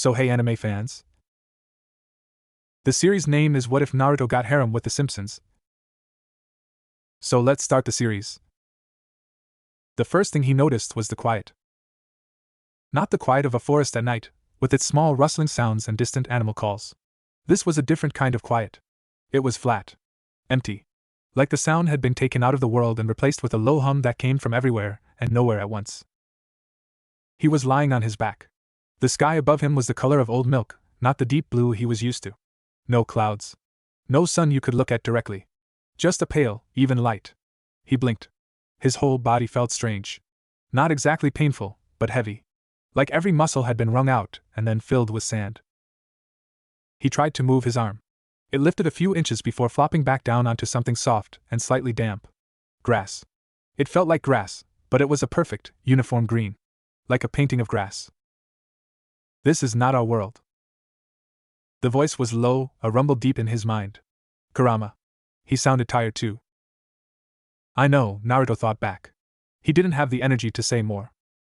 So hey anime fans. The series name is What If Naruto Got Harem with the Simpsons? So let's start the series. The first thing he noticed was the quiet. Not the quiet of a forest at night, with its small rustling sounds and distant animal calls. This was a different kind of quiet. It was flat. Empty. Like the sound had been taken out of the world and replaced with a low hum that came from everywhere and nowhere at once. He was lying on his back. The sky above him was the color of old milk, not the deep blue he was used to. No clouds. No sun you could look at directly. Just a pale, even light. He blinked. His whole body felt strange. Not exactly painful, but heavy. Like every muscle had been wrung out and then filled with sand. He tried to move his arm. It lifted a few inches before flopping back down onto something soft and slightly damp. Grass. It felt like grass, but it was a perfect, uniform green. Like a painting of grass. This is not our world. The voice was low, a rumble deep in his mind. Kurama. He sounded tired too. I know, Naruto thought back. He didn't have the energy to say more.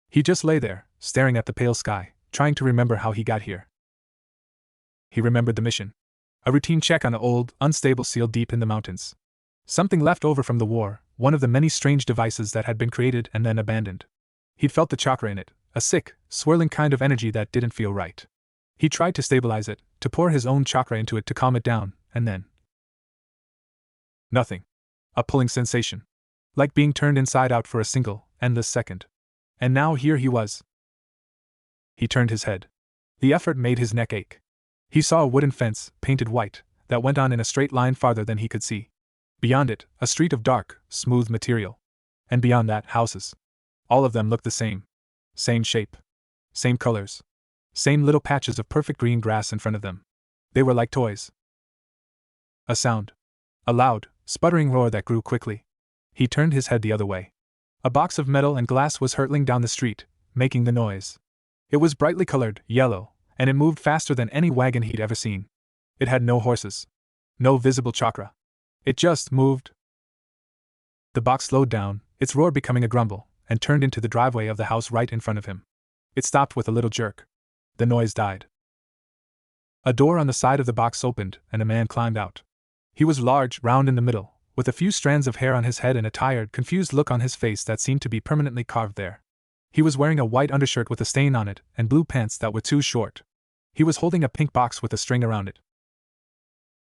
He just lay there, staring at the pale sky, trying to remember how he got here. He remembered the mission. A routine check on an old, unstable seal deep in the mountains. Something left over from the war, one of the many strange devices that had been created and then abandoned. He'd felt the chakra in it, a sick, swirling kind of energy that didn't feel right. He tried to stabilize it, to pour his own chakra into it to calm it down, and then... nothing. A pulling sensation. Like being turned inside out for a single, endless second. And now here he was. He turned his head. The effort made his neck ache. He saw a wooden fence, painted white, that went on in a straight line farther than he could see. Beyond it, a street of dark, smooth material. And beyond that, houses. All of them looked the same. Same shape. Same colors. Same little patches of perfect green grass in front of them. They were like toys. A sound. A loud, sputtering roar that grew quickly. He turned his head the other way. A box of metal and glass was hurtling down the street, making the noise. It was brightly colored, yellow, and it moved faster than any wagon he'd ever seen. It had no horses. No visible chakra. It just moved. The box slowed down, its roar becoming a grumble, and turned into the driveway of the house right in front of him. It stopped with a little jerk. The noise died. A door on the side of the box opened, and a man climbed out. He was large, round in the middle, with a few strands of hair on his head and a tired, confused look on his face that seemed to be permanently carved there. He was wearing a white undershirt with a stain on it, and blue pants that were too short. He was holding a pink box with a string around it.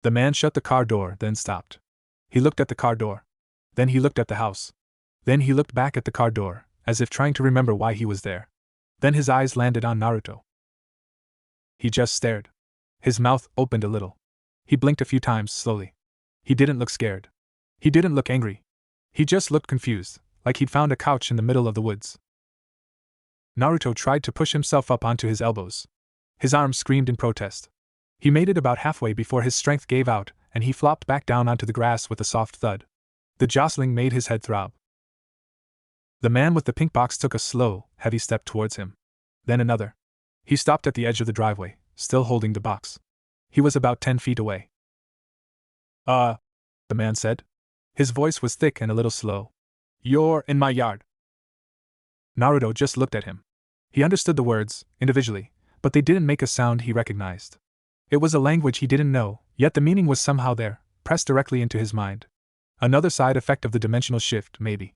The man shut the car door, then stopped. He looked at the car door. Then he looked at the house. Then he looked back at the car door, as if trying to remember why he was there. Then his eyes landed on Naruto. He just stared. His mouth opened a little. He blinked a few times, slowly. He didn't look scared. He didn't look angry. He just looked confused, like he'd found a couch in the middle of the woods. Naruto tried to push himself up onto his elbows. His arms screamed in protest. He made it about halfway before his strength gave out, and he flopped back down onto the grass with a soft thud. The jostling made his head throb. The man with the pink box took a slow, heavy step towards him. Then another. He stopped at the edge of the driveway, still holding the box. He was about 10 feet away. The man said. His voice was thick and a little slow. You're in my yard. Naruto just looked at him. He understood the words, individually, but they didn't make a sound he recognized. It was a language he didn't know, yet the meaning was somehow there, pressed directly into his mind. Another side effect of the dimensional shift, maybe.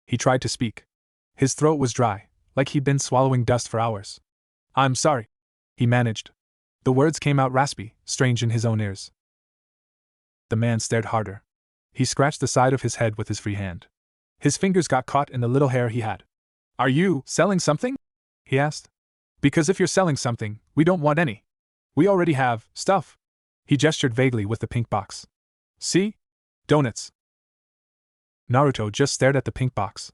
He tried to speak. His throat was dry, like he'd been swallowing dust for hours. I'm sorry. He managed. The words came out raspy, strange in his own ears. The man stared harder. He scratched the side of his head with his free hand. His fingers got caught in the little hair he had. Are you selling something? He asked. Because if you're selling something, we don't want any. We already have stuff. He gestured vaguely with the pink box. See? Donuts. Naruto just stared at the pink box.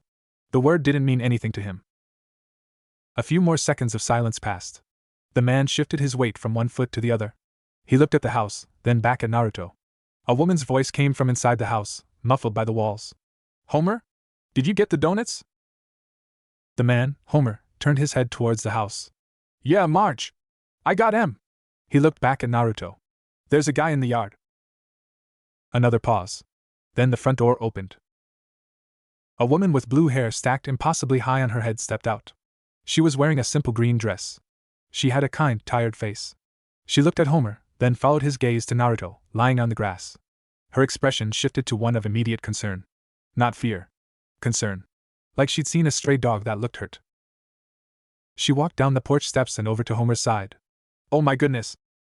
The word didn't mean anything to him. A few more seconds of silence passed. The man shifted his weight from one foot to the other. He looked at the house, then back at Naruto. A woman's voice came from inside the house, muffled by the walls. Homer? Did you get the donuts? The man, Homer, turned his head towards the house. Yeah, Marge. I got 'em. He looked back at Naruto. There's a guy in the yard. Another pause. Then the front door opened. A woman with blue hair stacked impossibly high on her head stepped out. She was wearing a simple green dress. She had a kind, tired face. She looked at Homer, then followed his gaze to Naruto, lying on the grass. Her expression shifted to one of immediate concern. Not fear. Concern. Like she'd seen a stray dog that looked hurt. She walked down the porch steps and over to Homer's side. "Oh my goodness,"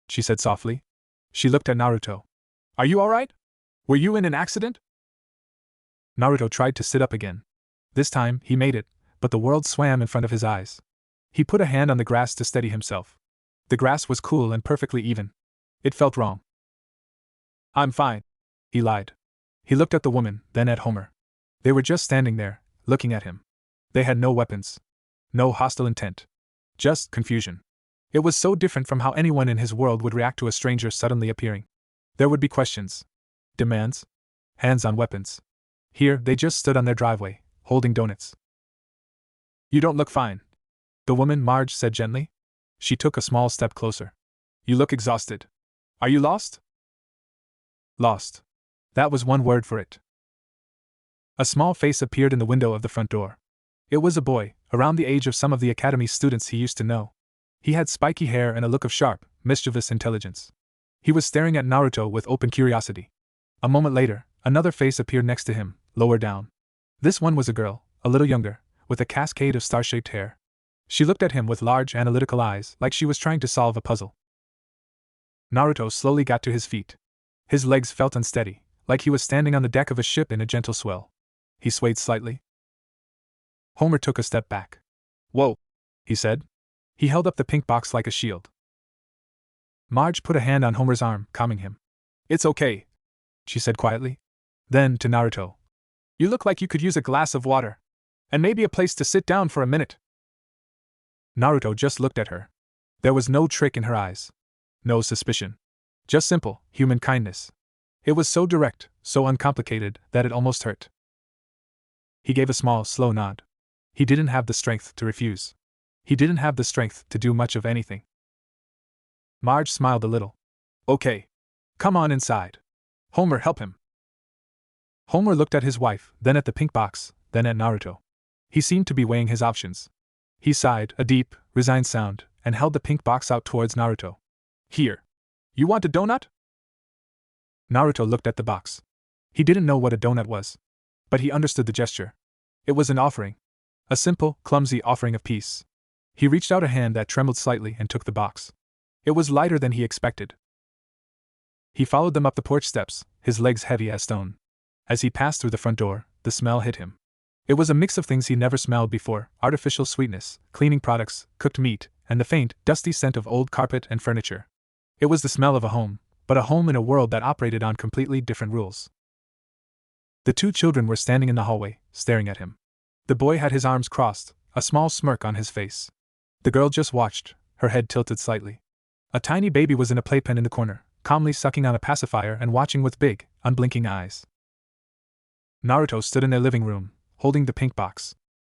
she said softly. She looked at Naruto. "Are you alright? Were you in an accident?" Naruto tried to sit up again. This time, he made it, but the world swam in front of his eyes. He put a hand on the grass to steady himself. The grass was cool and perfectly even. It felt wrong. "I'm fine," he lied. He looked at the woman, then at Homer. They were just standing there, looking at him. They had no weapons. No hostile intent. Just confusion. It was so different from how anyone in his world would react to a stranger suddenly appearing. There would be questions. Demands. Hands on weapons. Here, they just stood on their driveway, holding donuts. "You don't look fine," the woman Marge said gently. She took a small step closer. "You look exhausted. Are you lost?" Lost. That was one word for it. A small face appeared in the window of the front door. It was a boy, around the age of some of the academy students he used to know. He had spiky hair and a look of sharp, mischievous intelligence. He was staring at Naruto with open curiosity. A moment later, another face appeared next to him, lower down. This one was a girl, a little younger, with a cascade of star-shaped hair. She looked at him with large analytical eyes, like she was trying to solve a puzzle. Naruto slowly got to his feet. His legs felt unsteady, like he was standing on the deck of a ship in a gentle swell. He swayed slightly. Homer took a step back. "Whoa," he said. He held up the pink box like a shield. Marge put a hand on Homer's arm, calming him. "It's okay," she said quietly. Then, to Naruto. "You look like you could use a glass of water. And maybe a place to sit down for a minute." Naruto just looked at her. There was no trick in her eyes. No suspicion. Just simple, human kindness. It was so direct, so uncomplicated, that it almost hurt. He gave a small, slow nod. He didn't have the strength to refuse. He didn't have the strength to do much of anything. Marge smiled a little. "Okay. Come on inside. Homer, help him." Homer looked at his wife, then at the pink box, then at Naruto. He seemed to be weighing his options. He sighed, a deep, resigned sound, and held the pink box out towards Naruto. "Here. You want a donut?" Naruto looked at the box. He didn't know what a donut was. But he understood the gesture. It was an offering. A simple, clumsy offering of peace. He reached out a hand that trembled slightly and took the box. It was lighter than he expected. He followed them up the porch steps, his legs heavy as stone. As he passed through the front door, the smell hit him. It was a mix of things he never smelled before: artificial sweetness, cleaning products, cooked meat, and the faint, dusty scent of old carpet and furniture. It was the smell of a home, but a home in a world that operated on completely different rules. The two children were standing in the hallway, staring at him. The boy had his arms crossed, a small smirk on his face. The girl just watched, her head tilted slightly. A tiny baby was in a playpen in the corner, calmly sucking on a pacifier and watching with big, unblinking eyes. Naruto stood in their living room, holding the pink box.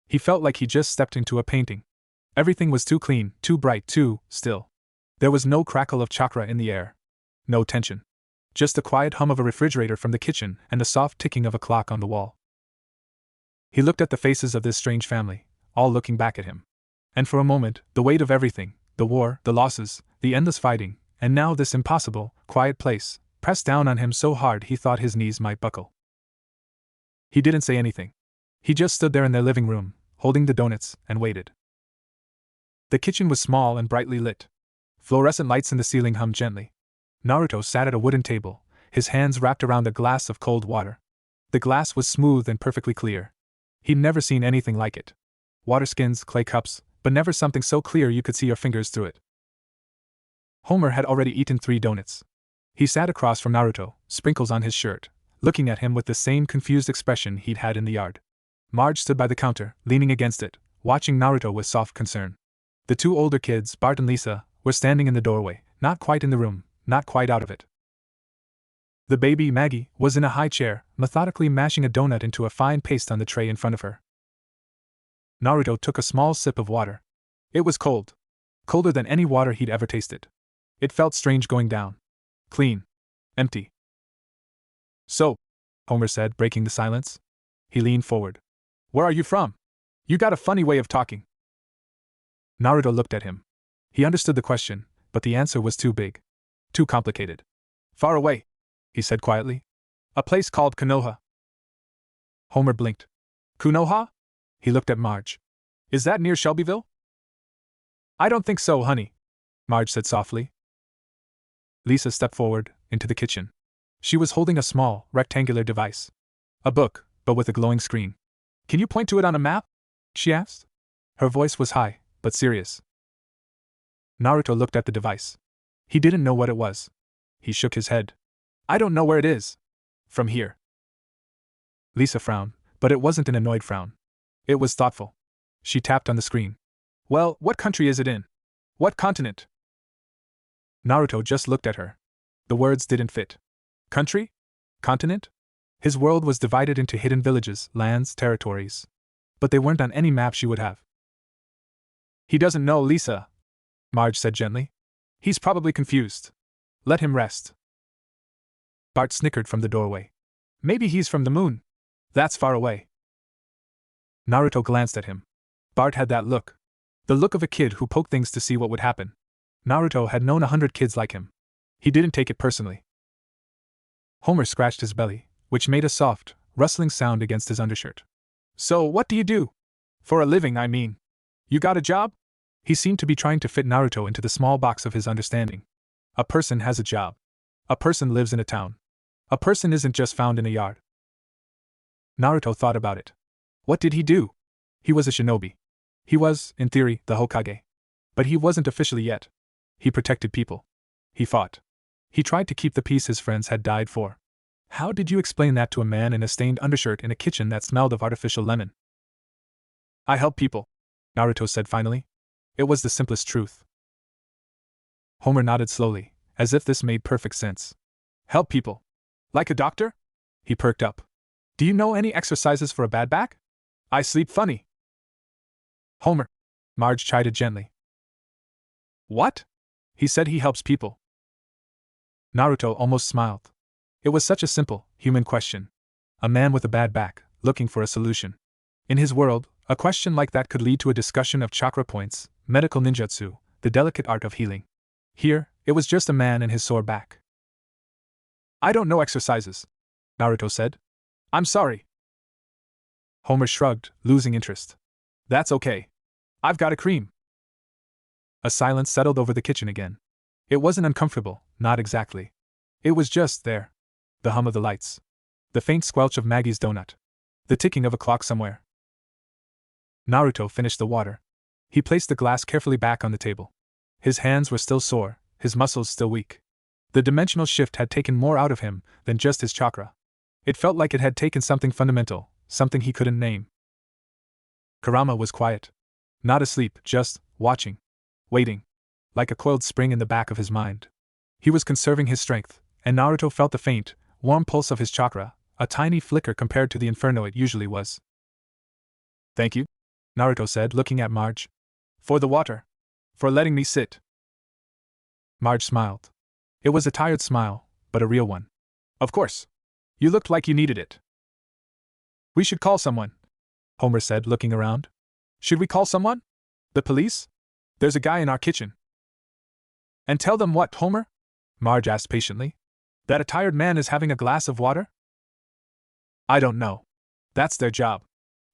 He felt like he just stepped into a painting. Everything was too clean, too bright, too still. There was no crackle of chakra in the air. No tension. Just the quiet hum of a refrigerator from the kitchen and the soft ticking of a clock on the wall. He looked at the faces of this strange family, all looking back at him. And for a moment, the weight of everything, the war, the losses, the endless fighting, and now this impossible, quiet place, pressed down on him so hard he thought his knees might buckle. He didn't say anything. He just stood there in their living room, holding the donuts, and waited. The kitchen was small and brightly lit. Fluorescent lights in the ceiling hummed gently. Naruto sat at a wooden table, his hands wrapped around a glass of cold water. The glass was smooth and perfectly clear. He'd never seen anything like it. Water skins, clay cups, but never something so clear you could see your fingers through it. Homer had already eaten 3 donuts. He sat across from Naruto, sprinkles on his shirt, looking at him with the same confused expression he'd had in the yard. Marge stood by the counter, leaning against it, watching Naruto with soft concern. The 2 older kids, Bart and Lisa, were standing in the doorway, not quite in the room, not quite out of it. The baby, Maggie, was in a high chair, methodically mashing a donut into a fine paste on the tray in front of her. Naruto took a small sip of water. It was cold. Colder than any water he'd ever tasted. It felt strange going down. Clean. Empty. "So," Homer said, breaking the silence. He leaned forward. "Where are you from? You got a funny way of talking." Naruto looked at him. He understood the question, but the answer was too big. Too complicated. Far away, he said quietly. A place called Konoha. Homer blinked. Konoha? He looked at Marge. Is that near Shelbyville? I don't think so, honey, Marge said softly. Lisa stepped forward, into the kitchen. She was holding a small, rectangular device. A book, but with a glowing screen. Can you point to it on a map? She asked. Her voice was high, but serious. Naruto looked at the device. He didn't know what it was. He shook his head. I don't know where it is. From here. Lisa frowned, but it wasn't an annoyed frown. It was thoughtful. She tapped on the screen. Well, what country is it in? What continent? Naruto just looked at her. The words didn't fit. Country? Continent? His world was divided into hidden villages, lands, territories. But they weren't on any map she would have. He doesn't know, Lisa, Marge said gently. He's probably confused. Let him rest. Bart snickered from the doorway. Maybe he's from the moon. That's far away. Naruto glanced at him. Bart had that look. The look of a kid who poked things to see what would happen. Naruto had known 100 kids like him. He didn't take it personally. Homer scratched his belly, which made a soft, rustling sound against his undershirt. So, what do you do? For a living, I mean. You got a job? He seemed to be trying to fit Naruto into the small box of his understanding. A person has a job. A person lives in a town. A person isn't just found in a yard. Naruto thought about it. What did he do? He was a shinobi. He was, in theory, the Hokage. But he wasn't officially yet. He protected people. He fought. He tried to keep the peace his friends had died for. How did you explain that to a man in a stained undershirt in a kitchen that smelled of artificial lemon? I help people, Naruto said finally. It was the simplest truth. Homer nodded slowly, as if this made perfect sense. Help people? Like a doctor? He perked up. Do you know any exercises for a bad back? I sleep funny. Homer, Marge chided gently. What? He said he helps people. Naruto almost smiled. It was such a simple, human question. A man with a bad back, looking for a solution. In his world, a question like that could lead to a discussion of chakra points, medical ninjutsu, the delicate art of healing. Here, it was just a man and his sore back. I don't know exercises, Naruto said. I'm sorry. Homer shrugged, losing interest. That's okay. I've got a cream. A silence settled over the kitchen again. It wasn't uncomfortable, not exactly. It was just there. The hum of the lights. The faint squelch of Maggie's donut. The ticking of a clock somewhere. Naruto finished the water. He placed the glass carefully back on the table. His hands were still sore, his muscles still weak. The dimensional shift had taken more out of him than just his chakra. It felt like it had taken something fundamental, something he couldn't name. Kurama was quiet. Not asleep, just watching. Waiting. Like a coiled spring in the back of his mind. He was conserving his strength, and Naruto felt the faint, warm pulse of his chakra, a tiny flicker compared to the inferno it usually was. Thank you, Naruto said, looking at Marge. For the water. For letting me sit. Marge smiled. It was a tired smile, but a real one. Of course. You looked like you needed it. We should call someone, Homer said, looking around. Should we call someone? The police? There's a guy in our kitchen. And tell them what, Homer? Marge asked patiently. That a tired man is having a glass of water? I don't know. That's their job.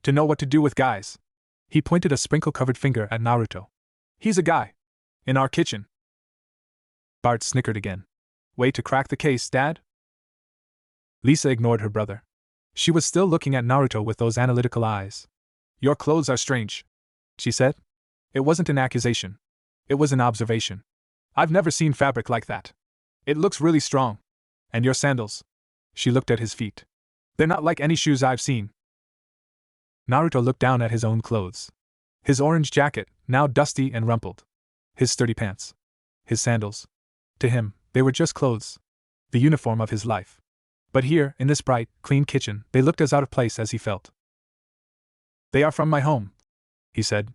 To know what to do with guys. He pointed a sprinkle-covered finger at Naruto. He's a guy. In our kitchen. Bart snickered again. Way to crack the case, Dad? Lisa ignored her brother. She was still looking at Naruto with those analytical eyes. Your clothes are strange, she said. It wasn't an accusation. It was an observation. I've never seen fabric like that. It looks really strong. And your sandals. She looked at his feet. They're not like any shoes I've seen. Naruto looked down at his own clothes. His orange jacket, now dusty and rumpled. His sturdy pants. His sandals. To him, they were just clothes. The uniform of his life. But here, in this bright, clean kitchen, they looked as out of place as he felt. They are from my home, he said.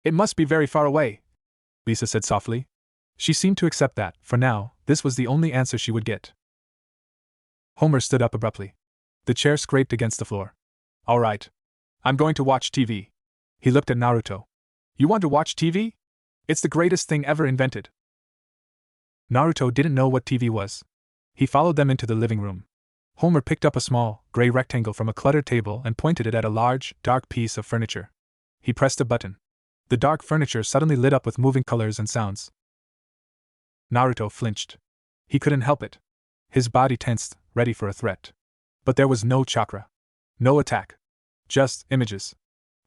It must be very far away, Lisa said softly. She seemed to accept that, for now, this was the only answer she would get. Homer stood up abruptly. The chair scraped against the floor. All right. I'm going to watch TV. He looked at Naruto. You want to watch TV? It's the greatest thing ever invented. Naruto didn't know what TV was. He followed them into the living room. Homer picked up a small, gray rectangle from a cluttered table and pointed it at a large, dark piece of furniture. He pressed a button. The dark furniture suddenly lit up with moving colors and sounds. Naruto flinched. He couldn't help it. His body tensed, ready for a threat. But there was no chakra. No attack. Just images.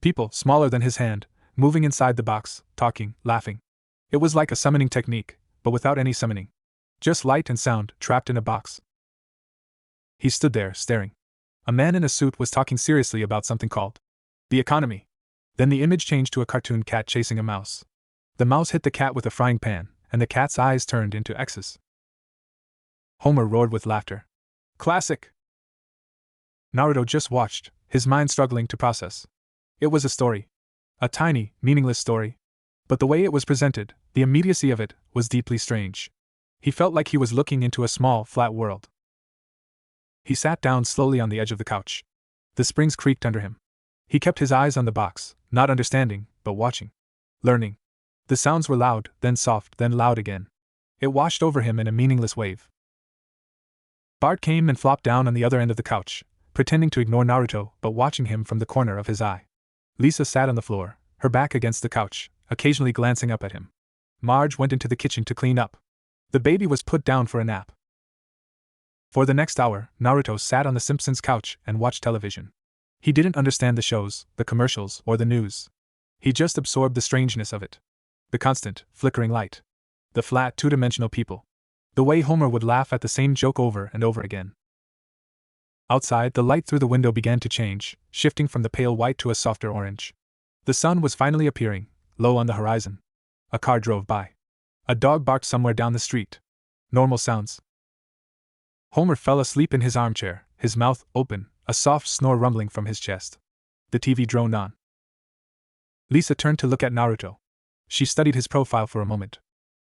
People, smaller than his hand, moving inside the box, talking, laughing. It was like a summoning technique, but without any summoning. Just light and sound, trapped in a box. He stood there, staring. A man in a suit was talking seriously about something called the economy. Then the image changed to a cartoon cat chasing a mouse. The mouse hit the cat with a frying pan, and the cat's eyes turned into X's. Homer roared with laughter. Classic! Naruto just watched, his mind struggling to process. It was a story. A tiny, meaningless story. But the way it was presented, the immediacy of it, was deeply strange. He felt like he was looking into a small, flat world. He sat down slowly on the edge of the couch. The springs creaked under him. He kept his eyes on the box, not understanding, but watching. Learning. The sounds were loud, then soft, then loud again. It washed over him in a meaningless wave. Bart came and flopped down on the other end of the couch, pretending to ignore Naruto but watching him from the corner of his eye. Lisa sat on the floor, her back against the couch, occasionally glancing up at him. Marge went into the kitchen to clean up. The baby was put down for a nap. For the next hour, Naruto sat on the Simpsons couch and watched television. He didn't understand the shows, the commercials, or the news. He just absorbed the strangeness of it. The constant, flickering light. The flat, two-dimensional people. The way Homer would laugh at the same joke over and over again. Outside, the light through the window began to change, shifting from the pale white to a softer orange. The sun was finally appearing, low on the horizon. A car drove by. A dog barked somewhere down the street. Normal sounds. Homer fell asleep in his armchair, his mouth open, a soft snore rumbling from his chest. The TV droned on. Lisa turned to look at Naruto. She studied his profile for a moment.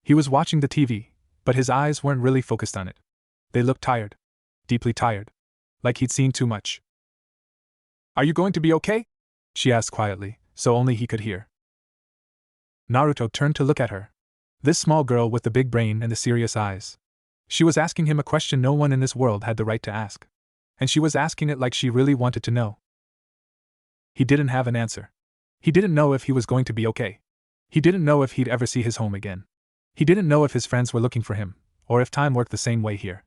He was watching the TV, but his eyes weren't really focused on it. They looked tired. Deeply tired. Like he'd seen too much. Are you going to be okay? She asked quietly, so only he could hear. Naruto turned to look at her. This small girl with the big brain and the serious eyes. She was asking him a question no one in this world had the right to ask. And she was asking it like she really wanted to know. He didn't have an answer. He didn't know if he was going to be okay. He didn't know if he'd ever see his home again. He didn't know if his friends were looking for him, or if time worked the same way here.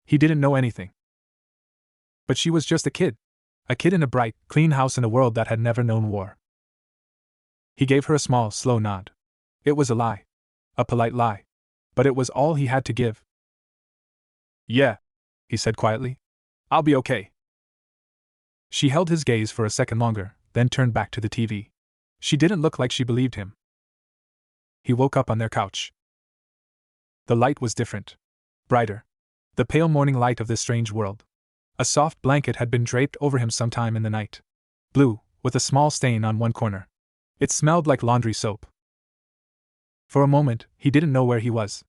He didn't know anything. But she was just a kid. A kid in a bright, clean house in a world that had never known war. He gave her a small, slow nod. It was a lie. A polite lie. But it was all he had to give. Yeah, he said quietly. I'll be okay. She held his gaze for a second longer, then turned back to the TV. She didn't look like she believed him. He woke up on their couch. The light was different. Brighter. The pale morning light of this strange world. A soft blanket had been draped over him sometime in the night. Blue, with a small stain on one corner. It smelled like laundry soap. For a moment, he didn't know where he was.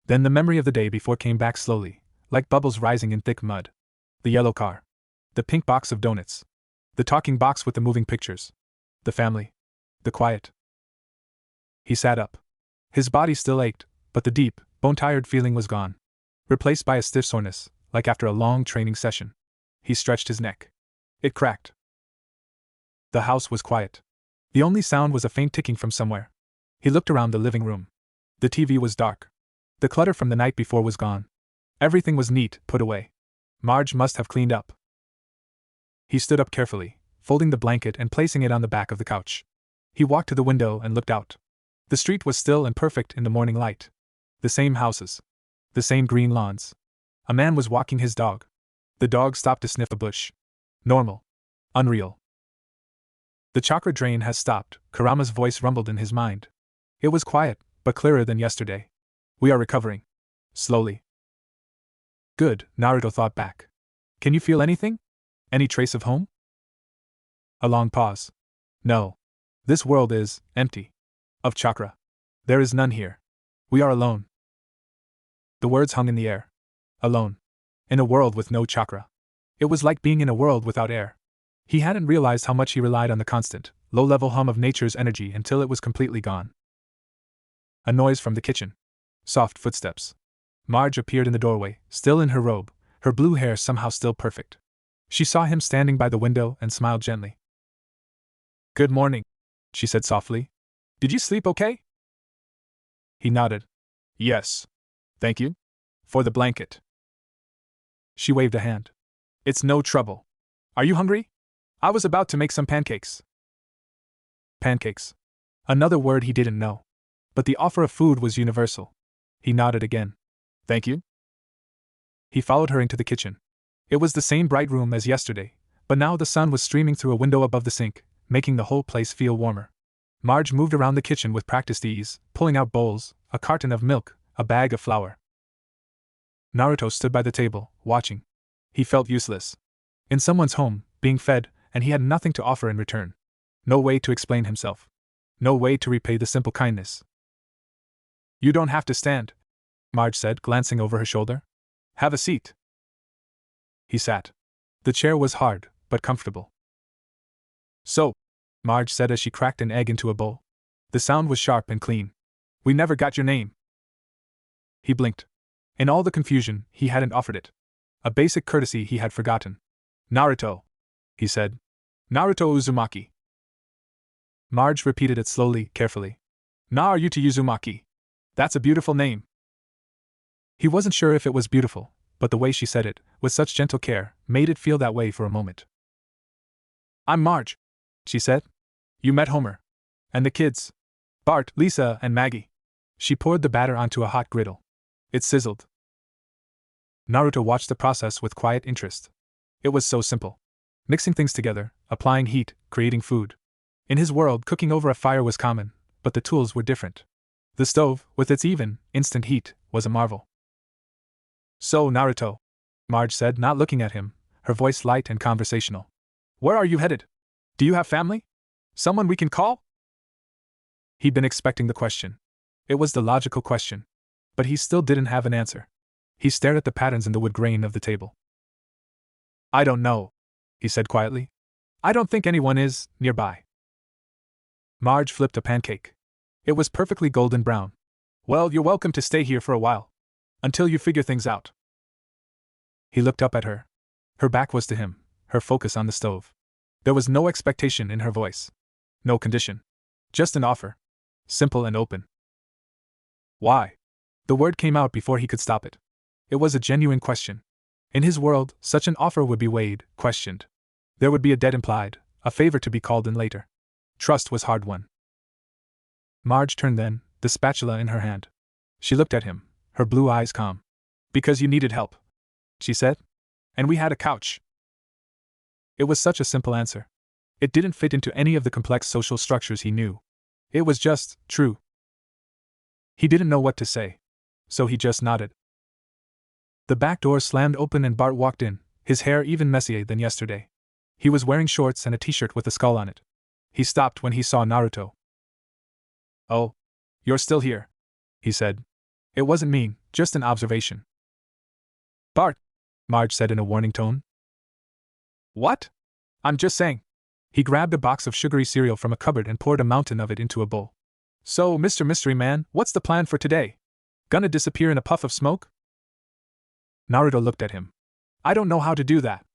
Then the memory of the day before came back slowly, like bubbles rising in thick mud. The yellow car. The pink box of donuts. The talking box with the moving pictures. The family. The quiet. He sat up. His body still ached, but the deep, bone-tired feeling was gone. Replaced by a stiff soreness, like after a long training session. He stretched his neck. It cracked. The house was quiet. The only sound was a faint ticking from somewhere. He looked around the living room. The TV was dark. The clutter from the night before was gone. Everything was neat, put away. Marge must have cleaned up. He stood up carefully, folding the blanket and placing it on the back of the couch. He walked to the window and looked out. The street was still and perfect in the morning light. The same houses. The same green lawns. A man was walking his dog. The dog stopped to sniff a bush. Normal. Unreal. The chakra drain has stopped, Kurama's voice rumbled in his mind. It was quiet, but clearer than yesterday. We are recovering. Slowly. Good, Naruto thought back. Can you feel anything? Any trace of home? A long pause. No. This world is empty. Of chakra. There is none here. We are alone. The words hung in the air. Alone. In a world with no chakra. It was like being in a world without air. He hadn't realized how much he relied on the constant, low-level hum of nature's energy until it was completely gone. A noise from the kitchen. Soft footsteps. Marge appeared in the doorway, still in her robe, her blue hair somehow still perfect. She saw him standing by the window and smiled gently. "Good morning," she said softly. "Did you sleep okay?" He nodded. "Yes. Thank you. For the blanket." She waved a hand. "It's no trouble. Are you hungry? I was about to make some pancakes." Pancakes. Another word he didn't know. But the offer of food was universal. He nodded again. "Thank you." He followed her into the kitchen. It was the same bright room as yesterday, but now the sun was streaming through a window above the sink, making the whole place feel warmer. Marge moved around the kitchen with practiced ease, pulling out bowls, a carton of milk, a bag of flour. Naruto stood by the table, watching. He felt useless. In someone's home, being fed, and he had nothing to offer in return. No way to explain himself. No way to repay the simple kindness. "You don't have to stand," Marge said, glancing over her shoulder. "Have a seat." He sat. The chair was hard, but comfortable. "So," Marge said as she cracked an egg into a bowl. The sound was sharp and clean. "We never got your name." He blinked. In all the confusion, he hadn't offered it. A basic courtesy he had forgotten. "Naruto," he said. "Naruto Uzumaki." Marge repeated it slowly, carefully. "Naruto Uzumaki. That's a beautiful name." He wasn't sure if it was beautiful, but the way she said it, with such gentle care, made it feel that way for a moment. "I'm Marge," she said. "You met Homer. And the kids. Bart, Lisa, and Maggie." She poured the batter onto a hot griddle. It sizzled. Naruto watched the process with quiet interest. It was so simple. Mixing things together, applying heat, creating food. In his world, cooking over a fire was common, but the tools were different. The stove, with its even, instant heat, was a marvel. "So, Naruto," Marge said, not looking at him, her voice light and conversational. "Where are you headed? Do you have family? Someone we can call?" He'd been expecting the question. It was the logical question. But he still didn't have an answer. He stared at the patterns in the wood grain of the table. "I don't know," he said quietly. "I don't think anyone is nearby." Marge flipped a pancake. It was perfectly golden brown. "Well, you're welcome to stay here for a while. Until you figure things out." He looked up at her. Her back was to him, her focus on the stove. There was no expectation in her voice. No condition. Just an offer. Simple and open. "Why?" The word came out before he could stop it. It was a genuine question. In his world, such an offer would be weighed, questioned. There would be a debt implied, a favor to be called in later. Trust was hard won. Marge turned then, the spatula in her hand. She looked at him, her blue eyes calm. "Because you needed help," she said. "And we had a couch." It was such a simple answer. It didn't fit into any of the complex social structures he knew. It was just true. He didn't know what to say. So he just nodded. The back door slammed open and Bart walked in, his hair even messier than yesterday. He was wearing shorts and a t-shirt with a skull on it. He stopped when he saw Naruto. "Oh, you're still here," he said. It wasn't mean, just an observation. "Bart," Marge said in a warning tone. "What?" "I'm just saying." He grabbed a box of sugary cereal from a cupboard and poured a mountain of it into a bowl. "So, Mr. Mystery Man, what's the plan for today? Gonna disappear in a puff of smoke?" Naruto looked at him. "I don't know how to do that."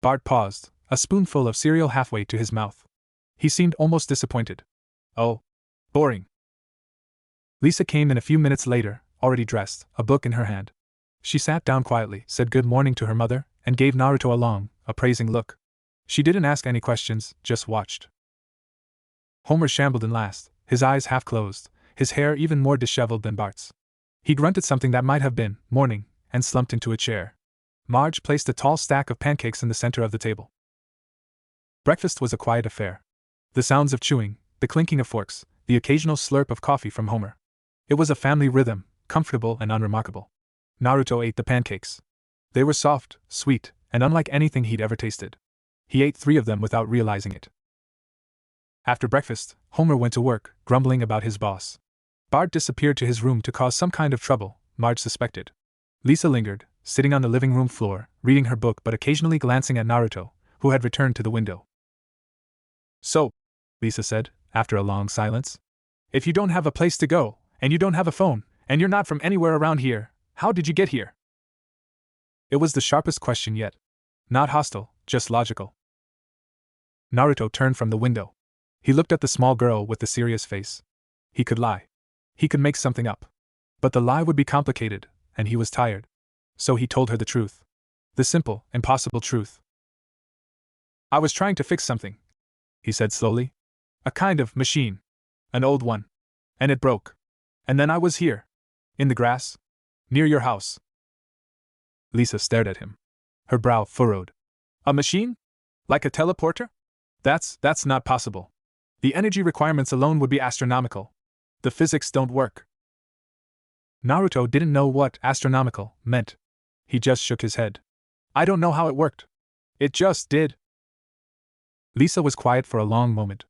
Bart paused, a spoonful of cereal halfway to his mouth. He seemed almost disappointed. "Oh, boring." Lisa came in a few minutes later, already dressed, a book in her hand. She sat down quietly, said good morning to her mother, and gave Naruto a long, appraising look. She didn't ask any questions, just watched. Homer shambled in last, his eyes half closed, his hair even more disheveled than Bart's. He grunted something that might have been morning, and slumped into a chair. Marge placed a tall stack of pancakes in the center of the table. Breakfast was a quiet affair. The sounds of chewing, the clinking of forks, the occasional slurp of coffee from Homer. It was a family rhythm, comfortable and unremarkable. Naruto ate the pancakes. They were soft, sweet, and unlike anything he'd ever tasted. He ate 3 of them without realizing it. After breakfast, Homer went to work, grumbling about his boss. Bart disappeared to his room to cause some kind of trouble, Marge suspected. Lisa lingered, sitting on the living room floor, reading her book but occasionally glancing at Naruto, who had returned to the window. "So," Lisa said, after a long silence, If you don't have a place to go, and you don't have a phone, and you're not from anywhere around here, how did you get here? It was the sharpest question yet. Not hostile, just logical. Naruto turned from the window. He looked at the small girl with the serious face. He could lie. He could make something up. But the lie would be complicated, and he was tired. So he told her the truth. The simple, impossible truth. I was trying to fix something, he said slowly. A kind of machine. An old one. And it broke. And then I was here. In the grass. Near your house. Lisa stared at him. Her brow furrowed. A machine? Like a teleporter? That's not possible. The energy requirements alone would be astronomical. The physics don't work. Naruto didn't know what astronomical meant. He just shook his head. I don't know how it worked. It just did. Lisa was quiet for a long moment.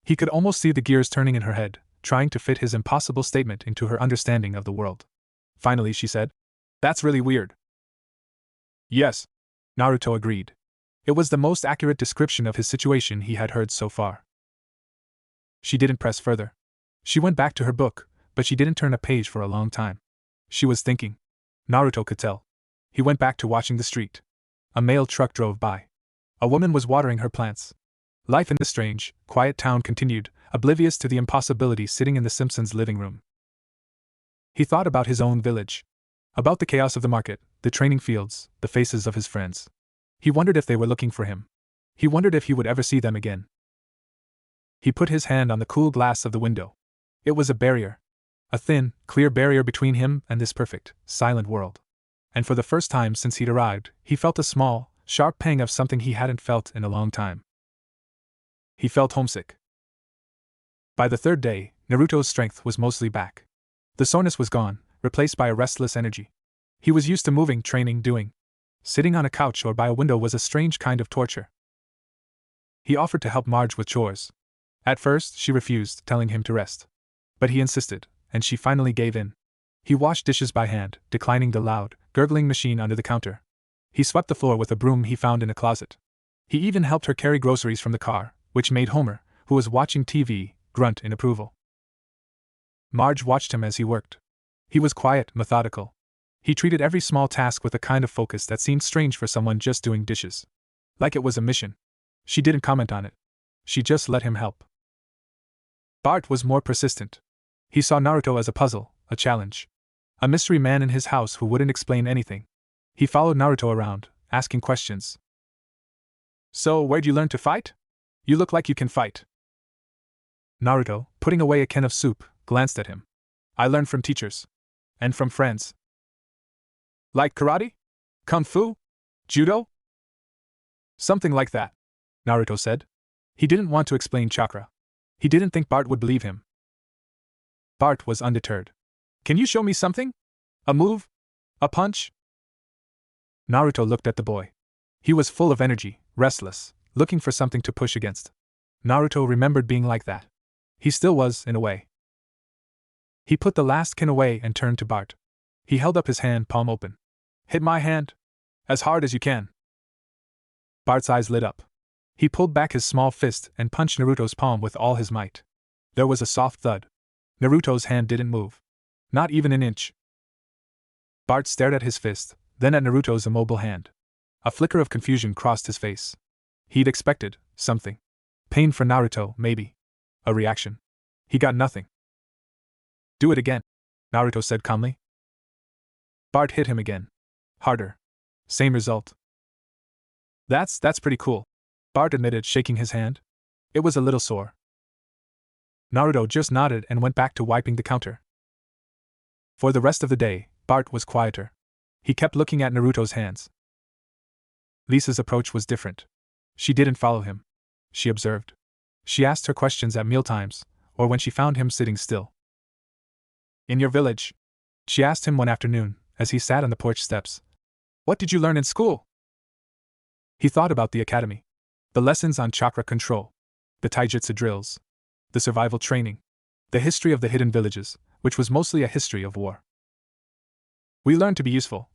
He could almost see the gears turning in her head, trying to fit his impossible statement into her understanding of the world. Finally, she said, That's really weird. Yes, Naruto agreed. It was the most accurate description of his situation he had heard so far. She didn't press further. She went back to her book, but she didn't turn a page for a long time. She was thinking. Naruto could tell. He went back to watching the street. A mail truck drove by. A woman was watering her plants. Life in the strange, quiet town continued, oblivious to the impossibility sitting in the Simpsons' living room. He thought about his own village. About the chaos of the market, the training fields, the faces of his friends. He wondered if they were looking for him. He wondered if he would ever see them again. He put his hand on the cool glass of the window. It was a barrier. A thin, clear barrier between him and this perfect, silent world. And for the first time since he'd arrived, he felt a small, sharp pang of something he hadn't felt in a long time. He felt homesick. By the third day, Naruto's strength was mostly back. The soreness was gone, replaced by a restless energy. He was used to moving, training, doing. Sitting on a couch or by a window was a strange kind of torture. He offered to help Marge with chores. At first, she refused, telling him to rest. But he insisted, and she finally gave in. He washed dishes by hand, declining the loud, gurgling machine under the counter. He swept the floor with a broom he found in a closet. He even helped her carry groceries from the car, which made Homer, who was watching TV, grunt in approval. Marge watched him as he worked. He was quiet, methodical. He treated every small task with a kind of focus that seemed strange for someone just doing dishes. Like it was a mission. She didn't comment on it. She just let him help. Bart was more persistent. He saw Naruto as a puzzle, a challenge. A mystery man in his house who wouldn't explain anything. He followed Naruto around, asking questions. So, where'd you learn to fight? You look like you can fight. Naruto, putting away a can of soup, glanced at him. I learned from teachers. And from friends. Like karate? Kung fu? Judo? Something like that, Naruto said. He didn't want to explain chakra. He didn't think Bart would believe him. Bart was undeterred. Can you show me something? A move? A punch? Naruto looked at the boy. He was full of energy, restless, looking for something to push against. Naruto remembered being like that. He still was, in a way. He put the last kin away and turned to Bart. He held up his hand, palm open. Hit my hand. As hard as you can. Bart's eyes lit up. He pulled back his small fist and punched Naruto's palm with all his might. There was a soft thud. Naruto's hand didn't move. Not even an inch. Bart stared at his fist, then at Naruto's immobile hand. A flicker of confusion crossed his face. He'd expected something. Pain for Naruto, maybe. A reaction. He got nothing. Do it again, Naruto said calmly. Bart hit him again. Harder. Same result. That's pretty cool, Bart admitted, shaking his hand. It was a little sore. Naruto just nodded and went back to wiping the counter. For the rest of the day, Bart was quieter. He kept looking at Naruto's hands. Lisa's approach was different. She didn't follow him. She observed. She asked her questions at mealtimes, or when she found him sitting still. In your village? She asked him one afternoon, as he sat on the porch steps. What did you learn in school? He thought about the academy. The lessons on chakra control. The taijutsu drills. The survival training. The history of the hidden villages, which was mostly a history of war. We learned to be useful,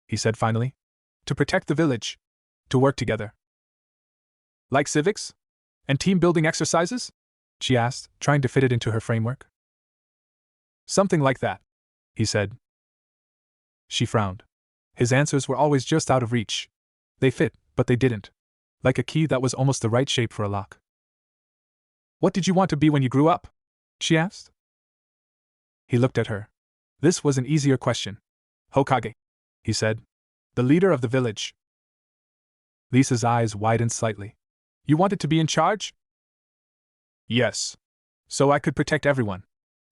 he said finally. To protect the village. To work together. Like civics? And team-building exercises? She asked, trying to fit it into her framework. Something like that, he said. She frowned. His answers were always just out of reach. They fit, but they didn't. Like a key that was almost the right shape for a lock. What did you want to be when you grew up? She asked. He looked at her. This was an easier question. Hokage, he said. The leader of the village. Lisa's eyes widened slightly. You wanted to be in charge? Yes. So I could protect everyone.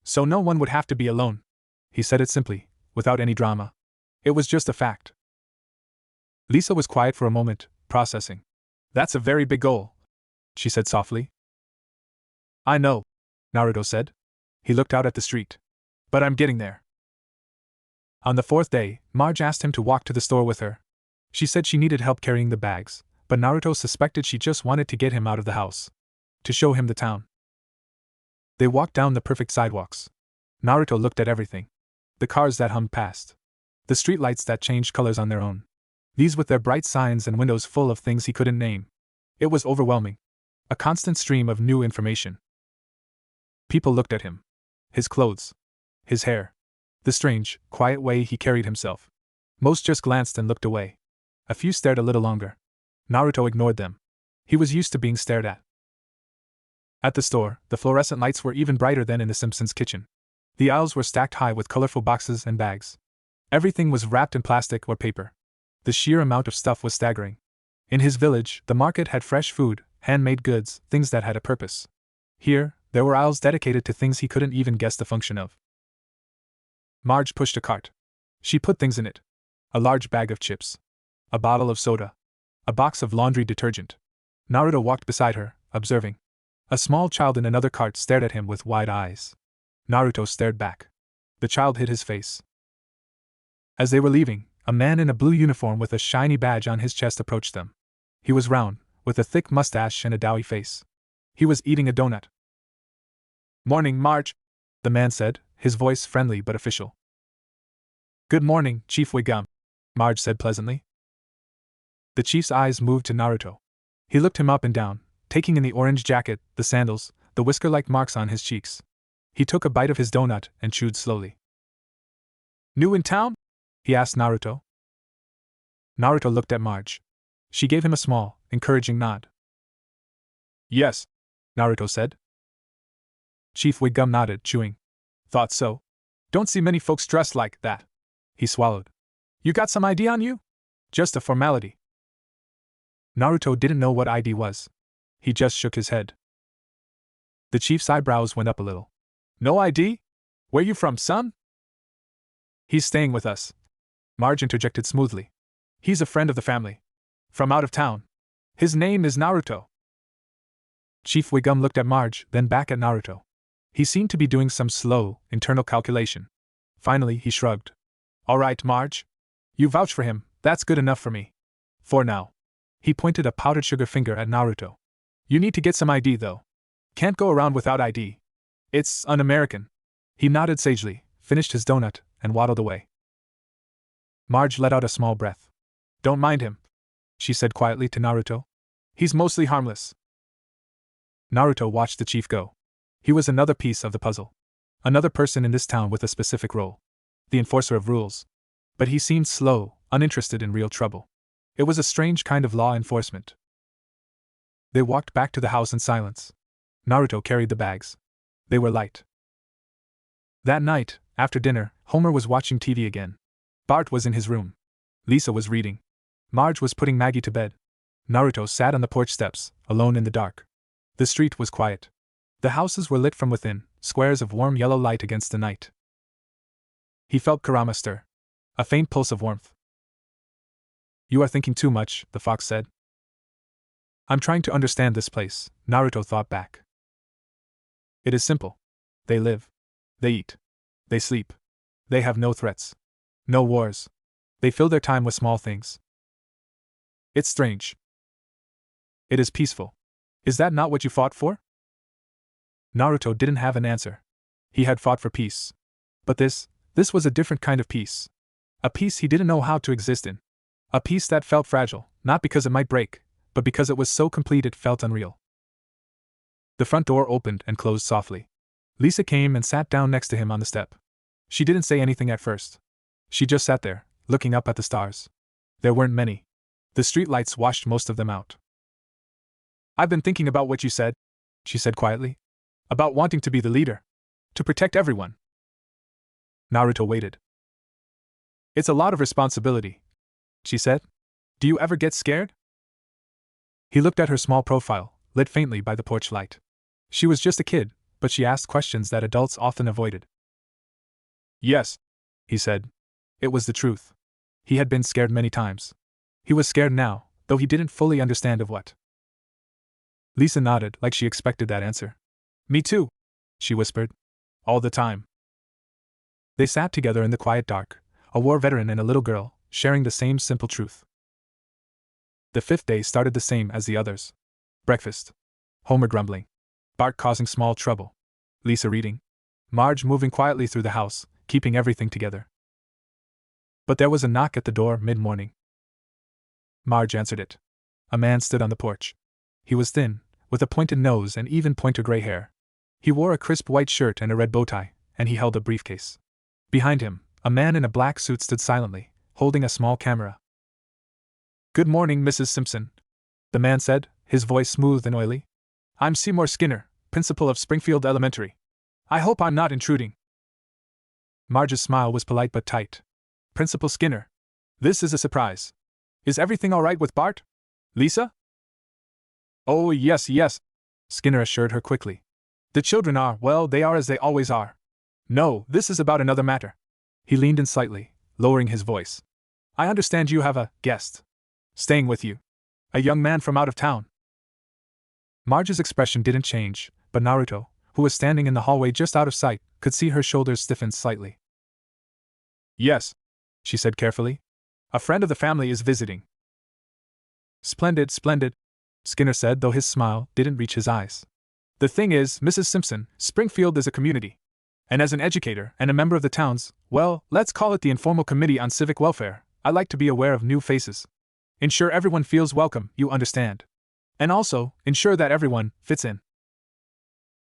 So no one would have to be alone. He said it simply, without any drama. It was just a fact. Lisa was quiet for a moment, processing. That's a very big goal, she said softly. I know, Naruto said. He looked out at the street. But I'm getting there. On the fourth day, Marge asked him to walk to the store with her. She said she needed help carrying the bags, but Naruto suspected she just wanted to get him out of the house. To show him the town. They walked down the perfect sidewalks. Naruto looked at everything. The cars that hummed past. The streetlights that changed colors on their own. These with their bright signs and windows full of things he couldn't name. It was overwhelming. A constant stream of new information. People looked at him. His clothes. His hair. The strange, quiet way he carried himself. Most just glanced and looked away. A few stared a little longer. Naruto ignored them. He was used to being stared at. At the store, the fluorescent lights were even brighter than in the Simpsons' kitchen. The aisles were stacked high with colorful boxes and bags. Everything was wrapped in plastic or paper. The sheer amount of stuff was staggering. In his village, the market had fresh food, handmade goods, things that had a purpose. Here, there were aisles dedicated to things he couldn't even guess the function of. Marge pushed a cart. She put things in it. A large bag of chips. A bottle of soda. A box of laundry detergent. Naruto walked beside her, observing. A small child in another cart stared at him with wide eyes. Naruto stared back. The child hid his face. As they were leaving, a man in a blue uniform with a shiny badge on his chest approached them. He was round, with a thick mustache and a doughy face. He was eating a donut. Morning, Marge, the man said, his voice friendly but official. Good morning, Chief Wiggum, Marge said pleasantly. The chief's eyes moved to Naruto. He looked him up and down, taking in the orange jacket, the sandals, the whisker-like marks on his cheeks. He took a bite of his donut and chewed slowly. New in town? He asked Naruto. Naruto looked at Marge. She gave him a small, encouraging nod. Yes, Naruto said. Chief Wiggum nodded, chewing. Thought so. Don't see many folks dressed like that. He swallowed. You got some ID on you? Just a formality. Naruto didn't know what ID was. He just shook his head. The chief's eyebrows went up a little. No ID? Where you from, son? He's staying with us. Marge interjected smoothly. He's a friend of the family. From out of town. His name is Naruto. Chief Wiggum looked at Marge, then back at Naruto. He seemed to be doing some slow, internal calculation. Finally, he shrugged. All right, Marge. You vouch for him, that's good enough for me. For now. He pointed a powdered sugar finger at Naruto. You need to get some ID, though. Can't go around without ID. It's un-American. He nodded sagely, finished his donut, and waddled away. Marge let out a small breath. Don't mind him, she said quietly to Naruto. He's mostly harmless. Naruto watched the chief go. He was another piece of the puzzle. Another person in this town with a specific role. The enforcer of rules. But he seemed slow, uninterested in real trouble. It was a strange kind of law enforcement. They walked back to the house in silence. Naruto carried the bags. They were light. That night, after dinner, Homer was watching TV again. Bart was in his room. Lisa was reading. Marge was putting Maggie to bed. Naruto sat on the porch steps, alone in the dark. The street was quiet. The houses were lit from within, squares of warm yellow light against the night. He felt Kurama stir. A faint pulse of warmth. You are thinking too much, the fox said. I'm trying to understand this place, Naruto thought back. It is simple. They live. They eat. They sleep. They have no threats. No wars. They fill their time with small things. It's strange. It is peaceful. Is that not what you fought for? Naruto didn't have an answer. He had fought for peace. But this was a different kind of peace. A peace he didn't know how to exist in. A peace that felt fragile, not because it might break, but because it was so complete it felt unreal. The front door opened and closed softly. Lisa came and sat down next to him on the step. She didn't say anything at first. She just sat there, looking up at the stars. There weren't many. The street lights washed most of them out. "I've been thinking about what you said," she said quietly. "About wanting to be the leader. To protect everyone." Naruto waited. "It's a lot of responsibility," she said. "Do you ever get scared?" He looked at her small profile, lit faintly by the porch light. She was just a kid, but she asked questions that adults often avoided. "Yes," he said. It was the truth. He had been scared many times. He was scared now, though he didn't fully understand of what. Lisa nodded like she expected that answer. "Me too," she whispered. "All the time." They sat together in the quiet dark, a war veteran and a little girl, sharing the same simple truth. The 5th day started the same as the others. Breakfast. Homer grumbling. Bart causing small trouble. Lisa reading. Marge moving quietly through the house, keeping everything together. But there was a knock at the door mid-morning. Marge answered it. A man stood on the porch. He was thin, with a pointed nose and even pointer gray hair. He wore a crisp white shirt and a red bow tie, and he held a briefcase. Behind him, a man in a black suit stood silently, holding a small camera. "Good morning, Mrs. Simpson," the man said, his voice smooth and oily. "I'm Seymour Skinner, principal of Springfield Elementary. I hope I'm not intruding." Marge's smile was polite but tight. "Principal Skinner. This is a surprise. Is everything all right with Bart? Lisa?" "Oh, yes, yes," Skinner assured her quickly. "The children are, well, they are as they always are. No, this is about another matter." He leaned in slightly, lowering his voice. "I understand you have a guest staying with you. A young man from out of town." Marge's expression didn't change, but Naruto, who was standing in the hallway just out of sight, could see her shoulders stiffen slightly. "Yes," she said carefully. "A friend of the family is visiting." "Splendid, splendid," Skinner said, though his smile didn't reach his eyes. "The thing is, Mrs. Simpson, Springfield is a community. And as an educator and a member of the town's, well, let's call it the informal committee on civic welfare, I like to be aware of new faces. Ensure everyone feels welcome, you understand. And also, ensure that everyone fits in."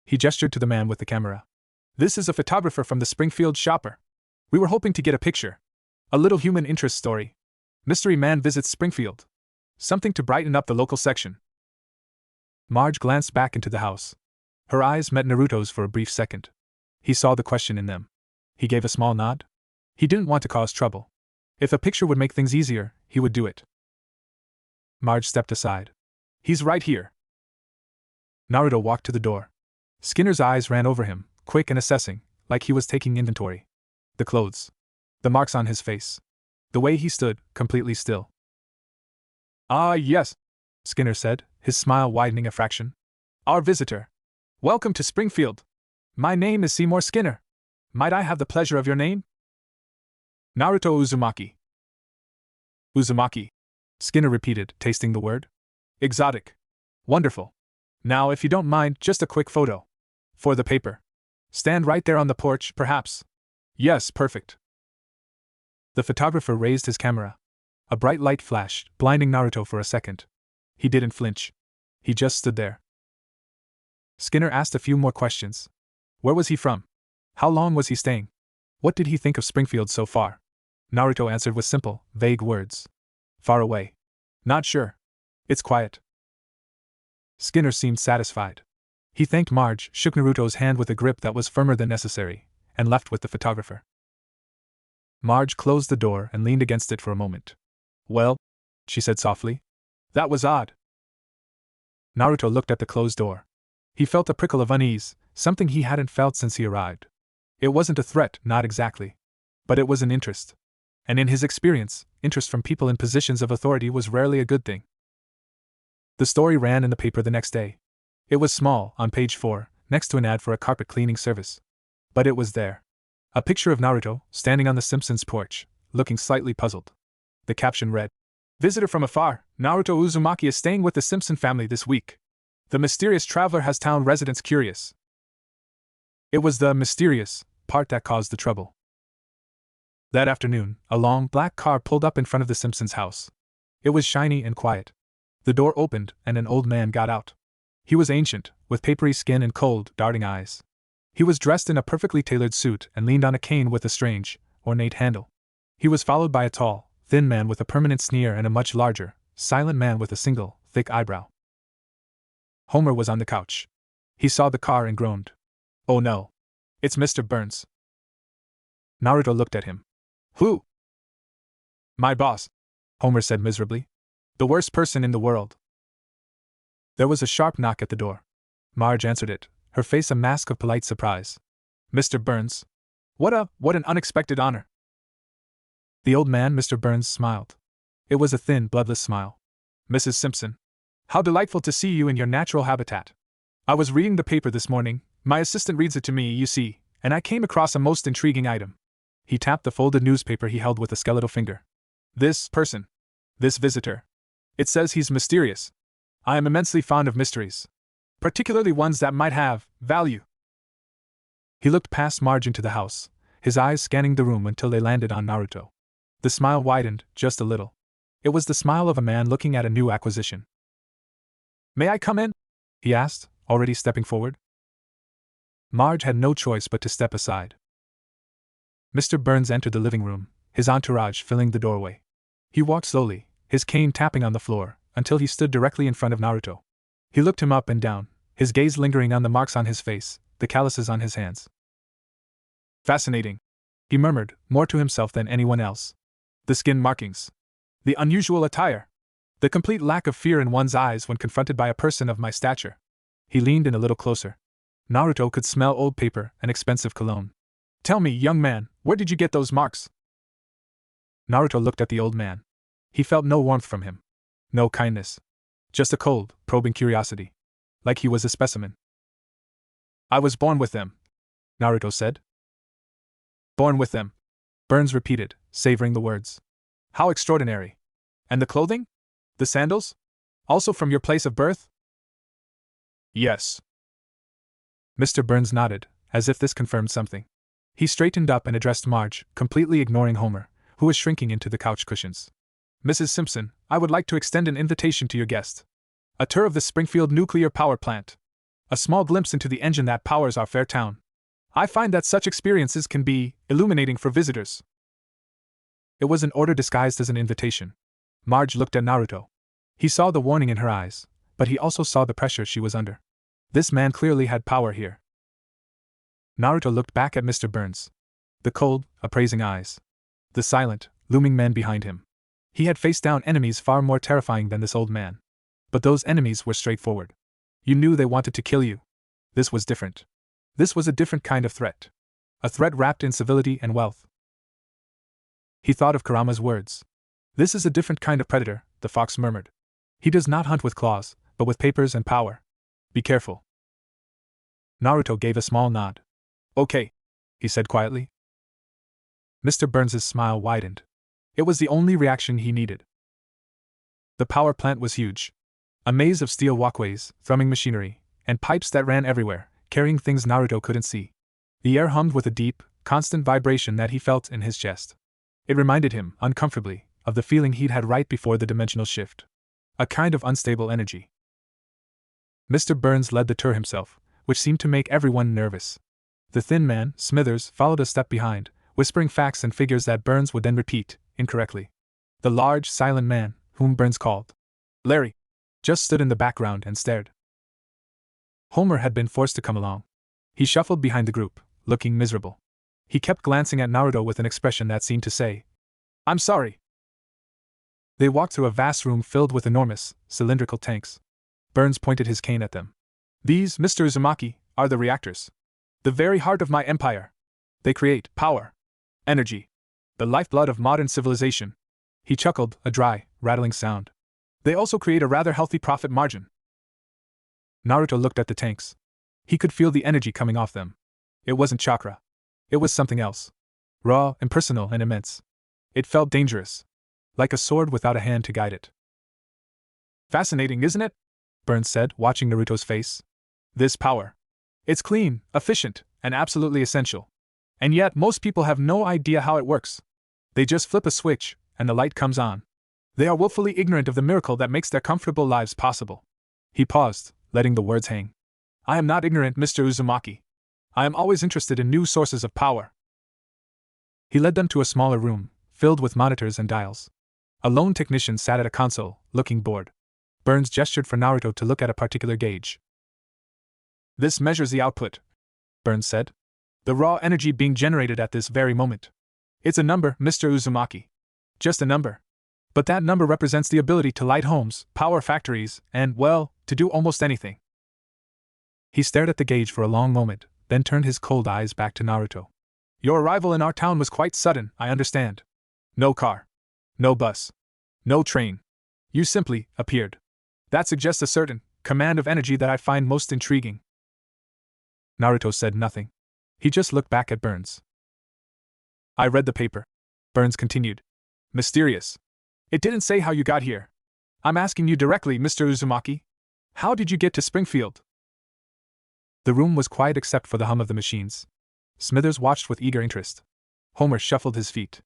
He gestured to the man with the camera. "This is a photographer from the Springfield Shopper. We were hoping to get a picture. A little human interest story. Mystery man visits Springfield. Something to brighten up the local section." Marge glanced back into the house. Her eyes met Naruto's for a brief second. He saw the question in them. He gave a small nod. He didn't want to cause trouble. If a picture would make things easier, he would do it. Marge stepped aside. "He's right here." Naruto walked to the door. Skinner's eyes ran over him, quick and assessing, like he was taking inventory. The clothes. The marks on his face. The way he stood, completely still. "Ah, yes," Skinner said, his smile widening a fraction. "Our visitor. Welcome to Springfield. My name is Seymour Skinner. Might I have the pleasure of your name?" "Naruto Uzumaki." "Uzumaki," Skinner repeated, tasting the word. "Exotic. Wonderful. Now, if you don't mind, just a quick photo. For the paper. Stand right there on the porch, perhaps. Yes, perfect." The photographer raised his camera. A bright light flashed, blinding Naruto for a second. He didn't flinch. He just stood there. Skinner asked a few more questions. Where was he from? How long was he staying? What did he think of Springfield so far? Naruto answered with simple, vague words. "Far away. Not sure. It's quiet." Skinner seemed satisfied. He thanked Marge, shook Naruto's hand with a grip that was firmer than necessary, and left with the photographer. Marge closed the door and leaned against it for a moment. "Well," she said softly. "That was odd." Naruto looked at the closed door. He felt a prickle of unease, something he hadn't felt since he arrived. It wasn't a threat, not exactly. But it was an interest. And in his experience, interest from people in positions of authority was rarely a good thing. The story ran in the paper the next day. It was small, on page 4, next to an ad for a carpet cleaning service. But it was there. A picture of Naruto, standing on the Simpsons' porch, looking slightly puzzled. The caption read, "Visitor from afar, Naruto Uzumaki is staying with the Simpson family this week. The mysterious traveler has town residents curious." It was the mysterious part that caused the trouble. That afternoon, a long, black car pulled up in front of the Simpsons' house. It was shiny and quiet. The door opened, and an old man got out. He was ancient, with papery skin and cold, darting eyes. He was dressed in a perfectly tailored suit and leaned on a cane with a strange, ornate handle. He was followed by a tall, thin man with a permanent sneer and a much larger, silent man with a single, thick eyebrow. Homer was on the couch. He saw the car and groaned. "Oh no. It's Mr. Burns." Naruto looked at him. "Who?" "My boss," Homer said miserably. "The worst person in the world." There was a sharp knock at the door. Marge answered it, her face a mask of polite surprise. "Mr. Burns? What an unexpected honor." The old man, Mr. Burns, smiled. It was a thin, bloodless smile. "Mrs. Simpson, how delightful to see you in your natural habitat. I was reading the paper this morning, my assistant reads it to me, you see, and I came across a most intriguing item." He tapped the folded newspaper he held with a skeletal finger. "This person. This visitor. It says he's mysterious. I am immensely fond of mysteries. Particularly ones that might have value." He looked past Marge into the house, his eyes scanning the room until they landed on Naruto. The smile widened, just a little. It was the smile of a man looking at a new acquisition. "May I come in?" he asked, already stepping forward. Marge had no choice but to step aside. Mr. Burns entered the living room, his entourage filling the doorway. He walked slowly, his cane tapping on the floor, until he stood directly in front of Naruto. He looked him up and down, his gaze lingering on the marks on his face, the calluses on his hands. "Fascinating," he murmured, more to himself than anyone else. "The skin markings. The unusual attire. The complete lack of fear in one's eyes when confronted by a person of my stature." He leaned in a little closer. Naruto could smell old paper and expensive cologne. "Tell me, young man, where did you get those marks?" Naruto looked at the old man. He felt no warmth from him. No kindness. Just a cold, probing curiosity. Like he was a specimen. "I was born with them," Naruto said. "Born with them," Burns repeated, savoring the words. "How extraordinary. And the clothing? The sandals? Also from your place of birth?" "Yes." Mr. Burns nodded, as if this confirmed something. He straightened up and addressed Marge, completely ignoring Homer, who was shrinking into the couch cushions. "Mrs. Simpson, I would like to extend an invitation to your guest. A tour of the Springfield nuclear power plant. A small glimpse into the engine that powers our fair town. I find that such experiences can be illuminating for visitors." It was an order disguised as an invitation. Marge looked at Naruto. He saw the warning in her eyes, but he also saw the pressure she was under. This man clearly had power here. Naruto looked back at Mr. Burns. The cold, appraising eyes. The silent, looming man behind him. He had faced down enemies far more terrifying than this old man. But those enemies were straightforward. You knew they wanted to kill you. This was different. This was a different kind of threat. A threat wrapped in civility and wealth. He thought of Kurama's words. "This is a different kind of predator," the fox murmured. "He does not hunt with claws, but with papers and power. Be careful." Naruto gave a small nod. "Okay," he said quietly. Mr. Burns's smile widened. It was the only reaction he needed. The power plant was huge. A maze of steel walkways, thrumming machinery, and pipes that ran everywhere, carrying things Naruto couldn't see. The air hummed with a deep, constant vibration that he felt in his chest. It reminded him, uncomfortably, of the feeling he'd had right before the dimensional shift. A kind of unstable energy. Mr. Burns led the tour himself, which seemed to make everyone nervous. The thin man, Smithers, followed a step behind, whispering facts and figures that Burns would then repeat, incorrectly. The large, silent man, whom Burns called Larry, just stood in the background and stared. Homer had been forced to come along. He shuffled behind the group, looking miserable. He kept glancing at Naruto with an expression that seemed to say, "I'm sorry." They walked through a vast room filled with enormous, cylindrical tanks. Burns pointed his cane at them. "These, Mr. Uzumaki, are the reactors. The very heart of my empire. They create power, energy, the lifeblood of modern civilization." He chuckled, a dry, rattling sound. "They also create a rather healthy profit margin." Naruto looked at the tanks. He could feel the energy coming off them. It wasn't chakra. It was something else. Raw, impersonal, and immense. It felt dangerous. Like a sword without a hand to guide it. "Fascinating, isn't it?" Burns said, watching Naruto's face. "This power. It's clean, efficient, and absolutely essential. And yet most people have no idea how it works. They just flip a switch, and the light comes on. They are willfully ignorant of the miracle that makes their comfortable lives possible." He paused, letting the words hang. "I am not ignorant, Mr. Uzumaki. I am always interested in new sources of power. He led them to a smaller room, filled with monitors and dials. A lone technician sat at a console, looking bored. Burns gestured for Naruto to look at a particular gauge. This measures the output, Burns said. The raw energy being generated at this very moment. It's a number, Mr. Uzumaki. Just a number. But that number represents the ability to light homes, power factories, and, well, to do almost anything. He stared at the gauge for a long moment, then turned his cold eyes back to Naruto. Your arrival in our town was quite sudden, I understand. No car. No bus. No train. You simply appeared. That suggests a certain command of energy that I find most intriguing. Naruto said nothing. He just looked back at Burns. I read the paper, Burns continued. Mysterious. It didn't say how you got here. I'm asking you directly, Mr. Uzumaki. How did you get to Springfield? The room was quiet except for the hum of the machines. Smithers watched with eager interest. Homer shuffled his feet.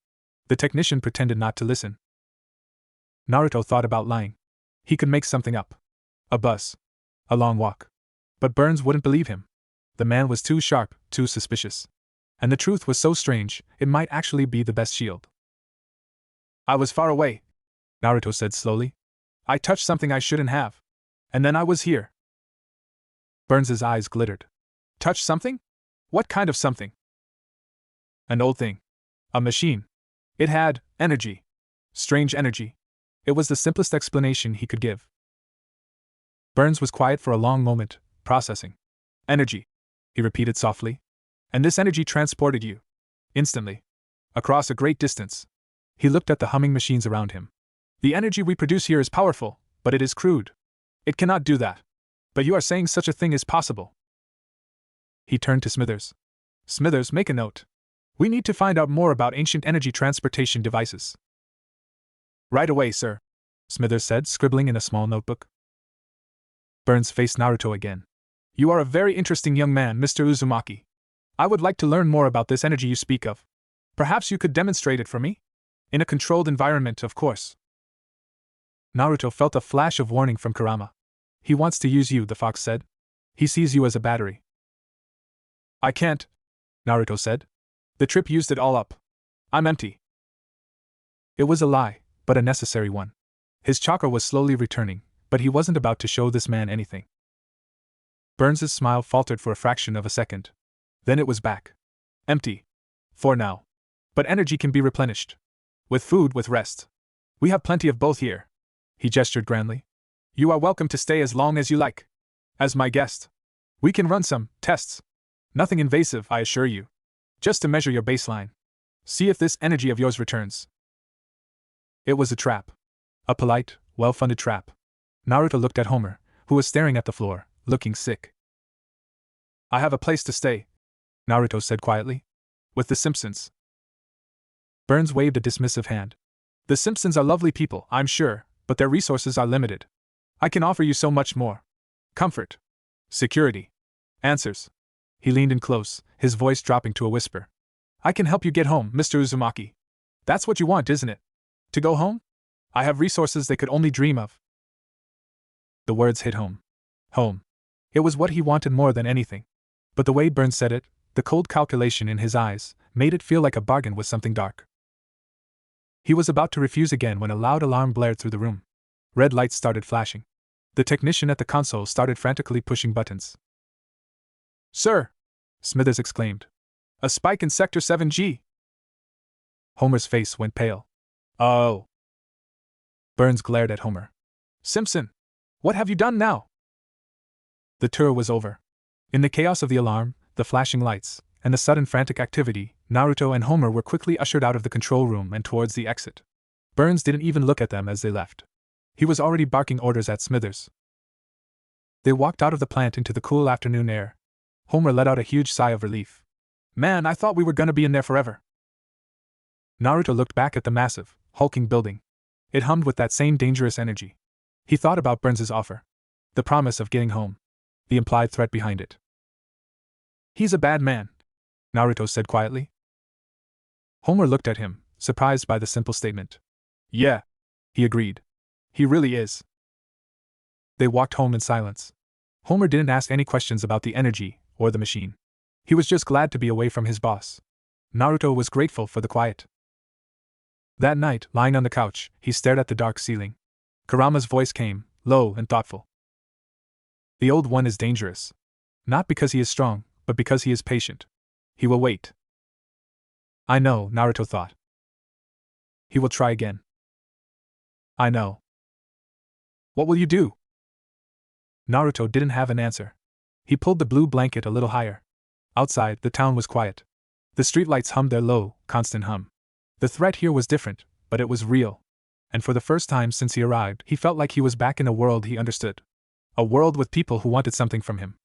The technician pretended not to listen. Naruto thought about lying. He could make something up. A bus. A long walk. But Burns wouldn't believe him. The man was too sharp, too suspicious. And the truth was so strange, it might actually be the best shield. I was far away, Naruto said slowly. I touched something I shouldn't have. And then I was here. Burns's eyes glittered. Touched something? What kind of something? An old thing. A machine. It had energy. Strange energy. It was the simplest explanation he could give. Burns was quiet for a long moment, processing. Energy, he repeated softly. And this energy transported you. Instantly. Across a great distance. He looked at the humming machines around him. The energy we produce here is powerful, but it is crude. It cannot do that. But you are saying such a thing is possible. He turned to Smithers. Smithers, make a note. We need to find out more about ancient energy transportation devices. Right away, sir, Smithers said, scribbling in a small notebook. Burns faced Naruto again. You are a very interesting young man, Mr. Uzumaki. I would like to learn more about this energy you speak of. Perhaps you could demonstrate it for me? In a controlled environment, of course. Naruto felt a flash of warning from Kurama. He wants to use you, the fox said. He sees you as a battery. I can't, Naruto said. The trip used it all up. I'm empty. It was a lie, but a necessary one. His chakra was slowly returning, but he wasn't about to show this man anything. Burns's smile faltered for a fraction of a second. Then it was back. Empty. For now. But energy can be replenished. With food, with rest. We have plenty of both here. He gestured grandly. You are welcome to stay as long as you like. As my guest. We can run some tests. Nothing invasive, I assure you. Just to measure your baseline. See if this energy of yours returns. It was a trap. A polite, well-funded trap. Naruto looked at Homer, who was staring at the floor, looking sick. I have a place to stay, Naruto said quietly. With the Simpsons. Burns waved a dismissive hand. The Simpsons are lovely people, I'm sure, but their resources are limited. I can offer you so much more. Comfort. Security. Answers. He leaned in close, his voice dropping to a whisper. I can help you get home, Mr. Uzumaki. That's what you want, isn't it? To go home? I have resources they could only dream of. The words hit home. Home. It was what he wanted more than anything. But the way Burns said it, the cold calculation in his eyes, made it feel like a bargain with something dark. He was about to refuse again when a loud alarm blared through the room. Red lights started flashing. The technician at the console started frantically pushing buttons. Sir! Smithers exclaimed. A spike in Sector 7G! Homer's face went pale. Oh! Burns glared at Homer. Simpson! What have you done now? The tour was over. In the chaos of the alarm, the flashing lights, and the sudden frantic activity, Naruto and Homer were quickly ushered out of the control room and towards the exit. Burns didn't even look at them as they left. He was already barking orders at Smithers. They walked out of the plant into the cool afternoon air. Homer let out a huge sigh of relief. Man, I thought we were gonna be in there forever. Naruto looked back at the massive, hulking building. It hummed with that same dangerous energy. He thought about Burns's offer. The promise of getting home. The implied threat behind it. He's a bad man, Naruto said quietly. Homer looked at him, surprised by the simple statement. Yeah, he agreed. He really is. They walked home in silence. Homer didn't ask any questions about the energy or the machine. He was just glad to be away from his boss. Naruto was grateful for the quiet. That night, lying on the couch, he stared at the dark ceiling. Kurama's voice came, low and thoughtful. The old one is dangerous. Not because he is strong, but because he is patient. He will wait. I know, Naruto thought. He will try again. I know. What will you do? Naruto didn't have an answer. He pulled the blue blanket a little higher. Outside, the town was quiet. The streetlights hummed their low, constant hum. The threat here was different, but it was real. And for the first time since he arrived, he felt like he was back in a world he understood. A world with people who wanted something from him.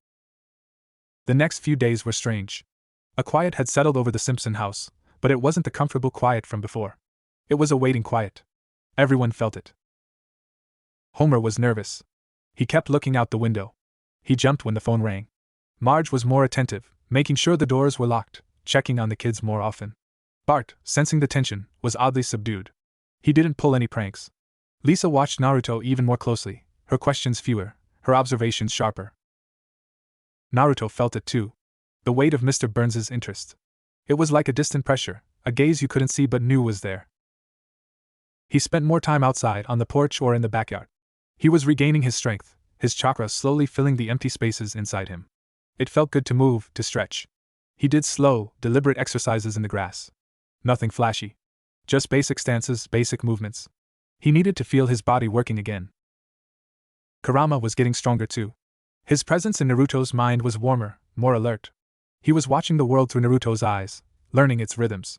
The next few days were strange. A quiet had settled over the Simpson house, but it wasn't the comfortable quiet from before. It was a waiting quiet. Everyone felt it. Homer was nervous. He kept looking out the window. He jumped when the phone rang. Marge was more attentive, making sure the doors were locked, checking on the kids more often. Bart, sensing the tension, was oddly subdued. He didn't pull any pranks. Lisa watched Naruto even more closely, her questions fewer, her observations sharper. Naruto felt it too. The weight of Mr. Burns's interest. It was like a distant pressure, a gaze you couldn't see but knew was there. He spent more time outside on the porch or in the backyard. He was regaining his strength, his chakra slowly filling the empty spaces inside him. It felt good to move, to stretch. He did slow, deliberate exercises in the grass. Nothing flashy. Just basic stances, basic movements. He needed to feel his body working again. Kurama was getting stronger too. His presence in Naruto's mind was warmer, more alert. He was watching the world through Naruto's eyes, learning its rhythms.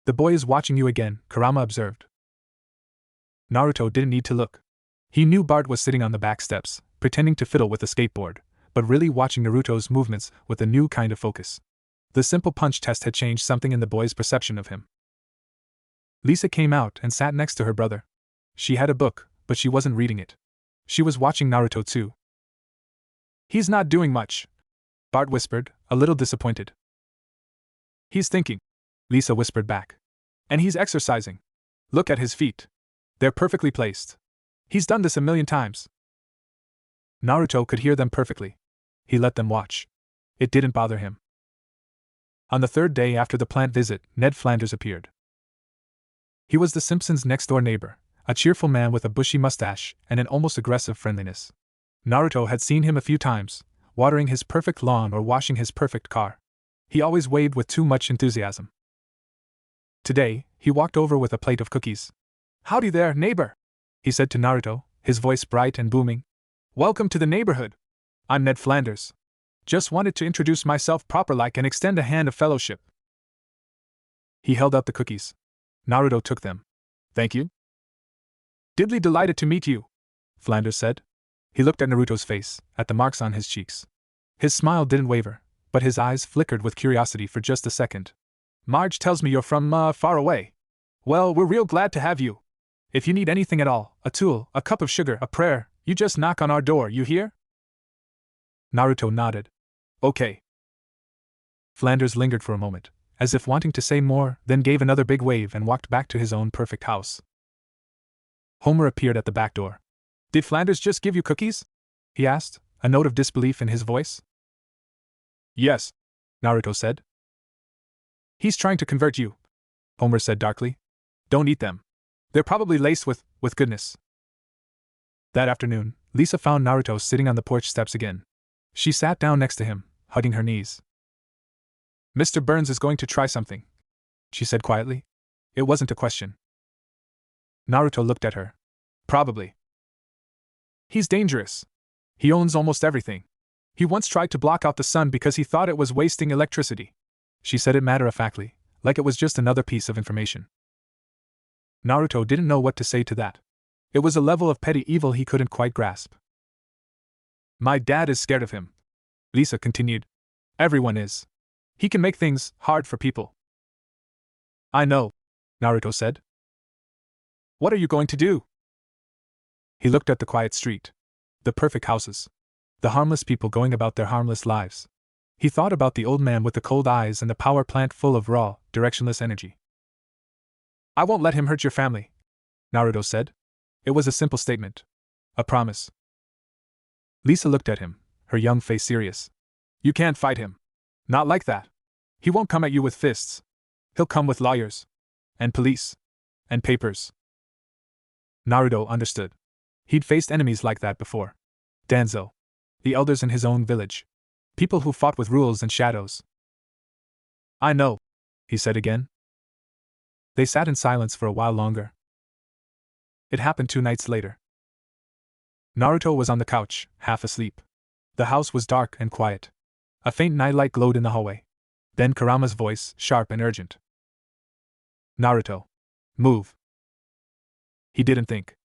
The boy is watching you again, Kurama observed. Naruto didn't need to look. He knew Bart was sitting on the back steps, pretending to fiddle with a skateboard, but really watching Naruto's movements with a new kind of focus. The simple punch test had changed something in the boy's perception of him. Lisa came out and sat next to her brother. She had a book, but she wasn't reading it. She was watching Naruto too. He's not doing much, Bart whispered, a little disappointed. He's thinking, Lisa whispered back. And he's exercising. Look at his feet. They're perfectly placed. He's done this 1,000,000 times. Naruto could hear them perfectly. He let them watch. It didn't bother him. On the third day after the plant visit, Ned Flanders appeared. He was the Simpsons' next-door neighbor, a cheerful man with a bushy mustache and an almost aggressive friendliness. Naruto had seen him a few times, watering his perfect lawn or washing his perfect car. He always waved with too much enthusiasm. Today, he walked over with a plate of cookies. "Howdy there, neighbor," he said to Naruto, his voice bright and booming. "Welcome to the neighborhood. I'm Ned Flanders. Just wanted to introduce myself proper-like and extend a hand of fellowship." He held out the cookies. Naruto took them. "Thank you." "Diddly delighted to meet you," Flanders said. He looked at Naruto's face, at the marks on his cheeks. His smile didn't waver, but his eyes flickered with curiosity for just a second. "Marge tells me you're from, far away. Well, we're real glad to have you. If you need anything at all, a tool, a cup of sugar, a prayer, you just knock on our door, you hear?" Naruto nodded. "Okay." Flanders lingered for a moment, as if wanting to say more, then gave another big wave and walked back to his own perfect house. Homer appeared at the back door. "Did Flanders just give you cookies?" he asked, a note of disbelief in his voice. "Yes," Naruto said. "He's trying to convert you," Homer said darkly. "Don't eat them. They're probably laced with goodness." That afternoon, Lisa found Naruto sitting on the porch steps again. She sat down next to him, hugging her knees. "Mr. Burns is going to try something," she said quietly. It wasn't a question. Naruto looked at her. "Probably. He's dangerous. He owns almost everything. He once tried to block out the sun because he thought it was wasting electricity." She said it matter-of-factly, like it was just another piece of information. Naruto didn't know what to say to that. It was a level of petty evil he couldn't quite grasp. "My dad is scared of him," Lisa continued. "Everyone is. He can make things hard for people." "I know," Naruto said. "What are you going to do?" He looked at the quiet street. The perfect houses. The harmless people going about their harmless lives. He thought about the old man with the cold eyes and the power plant full of raw, directionless energy. "I won't let him hurt your family," Naruto said. It was a simple statement. A promise. Lisa looked at him, her young face serious. "You can't fight him. Not like that. He won't come at you with fists. He'll come with lawyers. And police. And papers. Naruto understood. He'd faced enemies like that before. Danzo. The elders in his own village. People who fought with rules and shadows. I know, he said again. They sat in silence for a while longer. It happened 2 nights later. Naruto was on the couch, half asleep. The house was dark and quiet. A faint nightlight glowed in the hallway. Then Kurama's voice, sharp and urgent. Naruto. Move. He didn't think.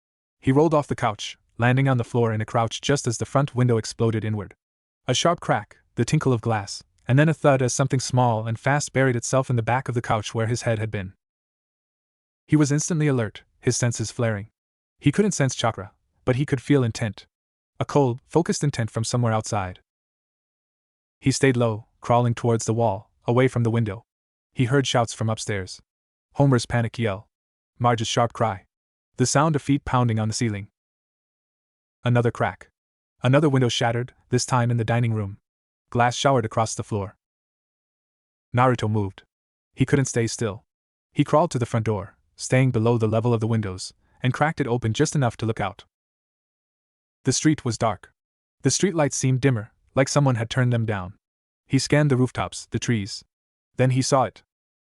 He rolled off the couch, landing on the floor in a crouch just as the front window exploded inward. A sharp crack, the tinkle of glass, and then a thud as something small and fast buried itself in the back of the couch where his head had been. He was instantly alert, his senses flaring. He couldn't sense chakra, but he could feel intent. A cold, focused intent from somewhere outside. He stayed low, crawling towards the wall, away from the window. He heard shouts from upstairs. Homer's panic yell. Marge's sharp cry. The sound of feet pounding on the ceiling. Another crack. Another window shattered, this time in the dining room. Glass showered across the floor. Naruto moved. He couldn't stay still. He crawled to the front door, staying below the level of the windows, and cracked it open just enough to look out. The street was dark. The streetlights seemed dimmer, like someone had turned them down. He scanned the rooftops, the trees. Then he saw it.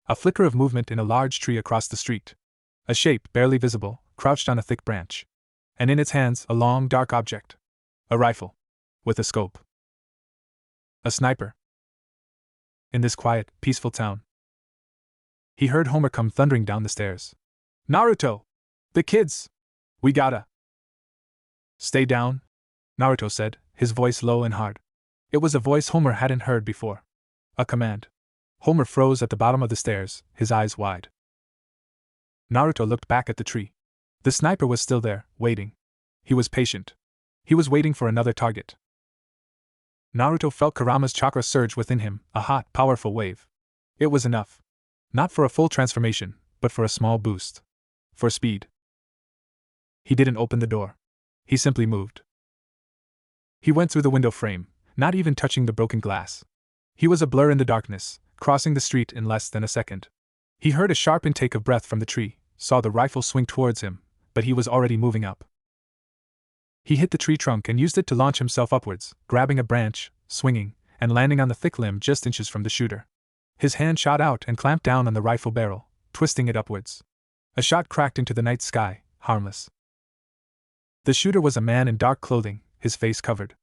A flicker of movement in a large tree across the street. A shape, barely visible, crouched on a thick branch. And in its hands, a long, dark object. A rifle. With a scope. A sniper. In this quiet, peaceful town. He heard Homer come thundering down the stairs. Naruto! The kids! We gotta! Stay down, Naruto said, his voice low and hard. It was a voice Homer hadn't heard before. A command. Homer froze at the bottom of the stairs, his eyes wide. Naruto looked back at the tree. The sniper was still there, waiting. He was patient. He was waiting for another target. Naruto felt Kurama's chakra surge within him, a hot, powerful wave. It was enough. Not for a full transformation, but for a small boost. For speed. He didn't open the door. He simply moved. He went through the window frame, not even touching the broken glass. He was a blur in the darkness, crossing the street in less than a second. He heard a sharp intake of breath from the tree, saw the rifle swing towards him, but he was already moving up. He hit the tree trunk and used it to launch himself upwards, grabbing a branch, swinging, and landing on the thick limb just inches from the shooter. His hand shot out and clamped down on the rifle barrel, twisting it upwards. A shot cracked into the night sky, harmless. The shooter was a man in dark clothing, his face covered.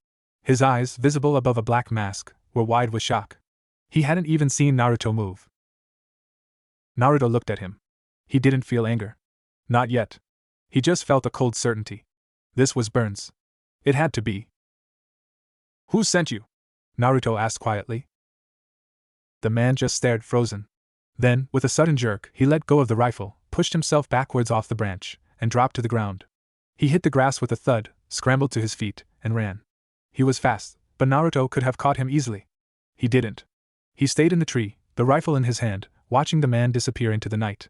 His eyes, visible above a black mask, were wide with shock. He hadn't even seen Naruto move. Naruto looked at him. He didn't feel anger. Not yet. He just felt a cold certainty. This was Burns. It had to be. Who sent you? Naruto asked quietly. The man just stared, frozen. Then, with a sudden jerk, he let go of the rifle, pushed himself backwards off the branch, and dropped to the ground. He hit the grass with a thud, scrambled to his feet, and ran. He was fast, but Naruto could have caught him easily. He didn't. He stayed in the tree, the rifle in his hand, watching the man disappear into the night.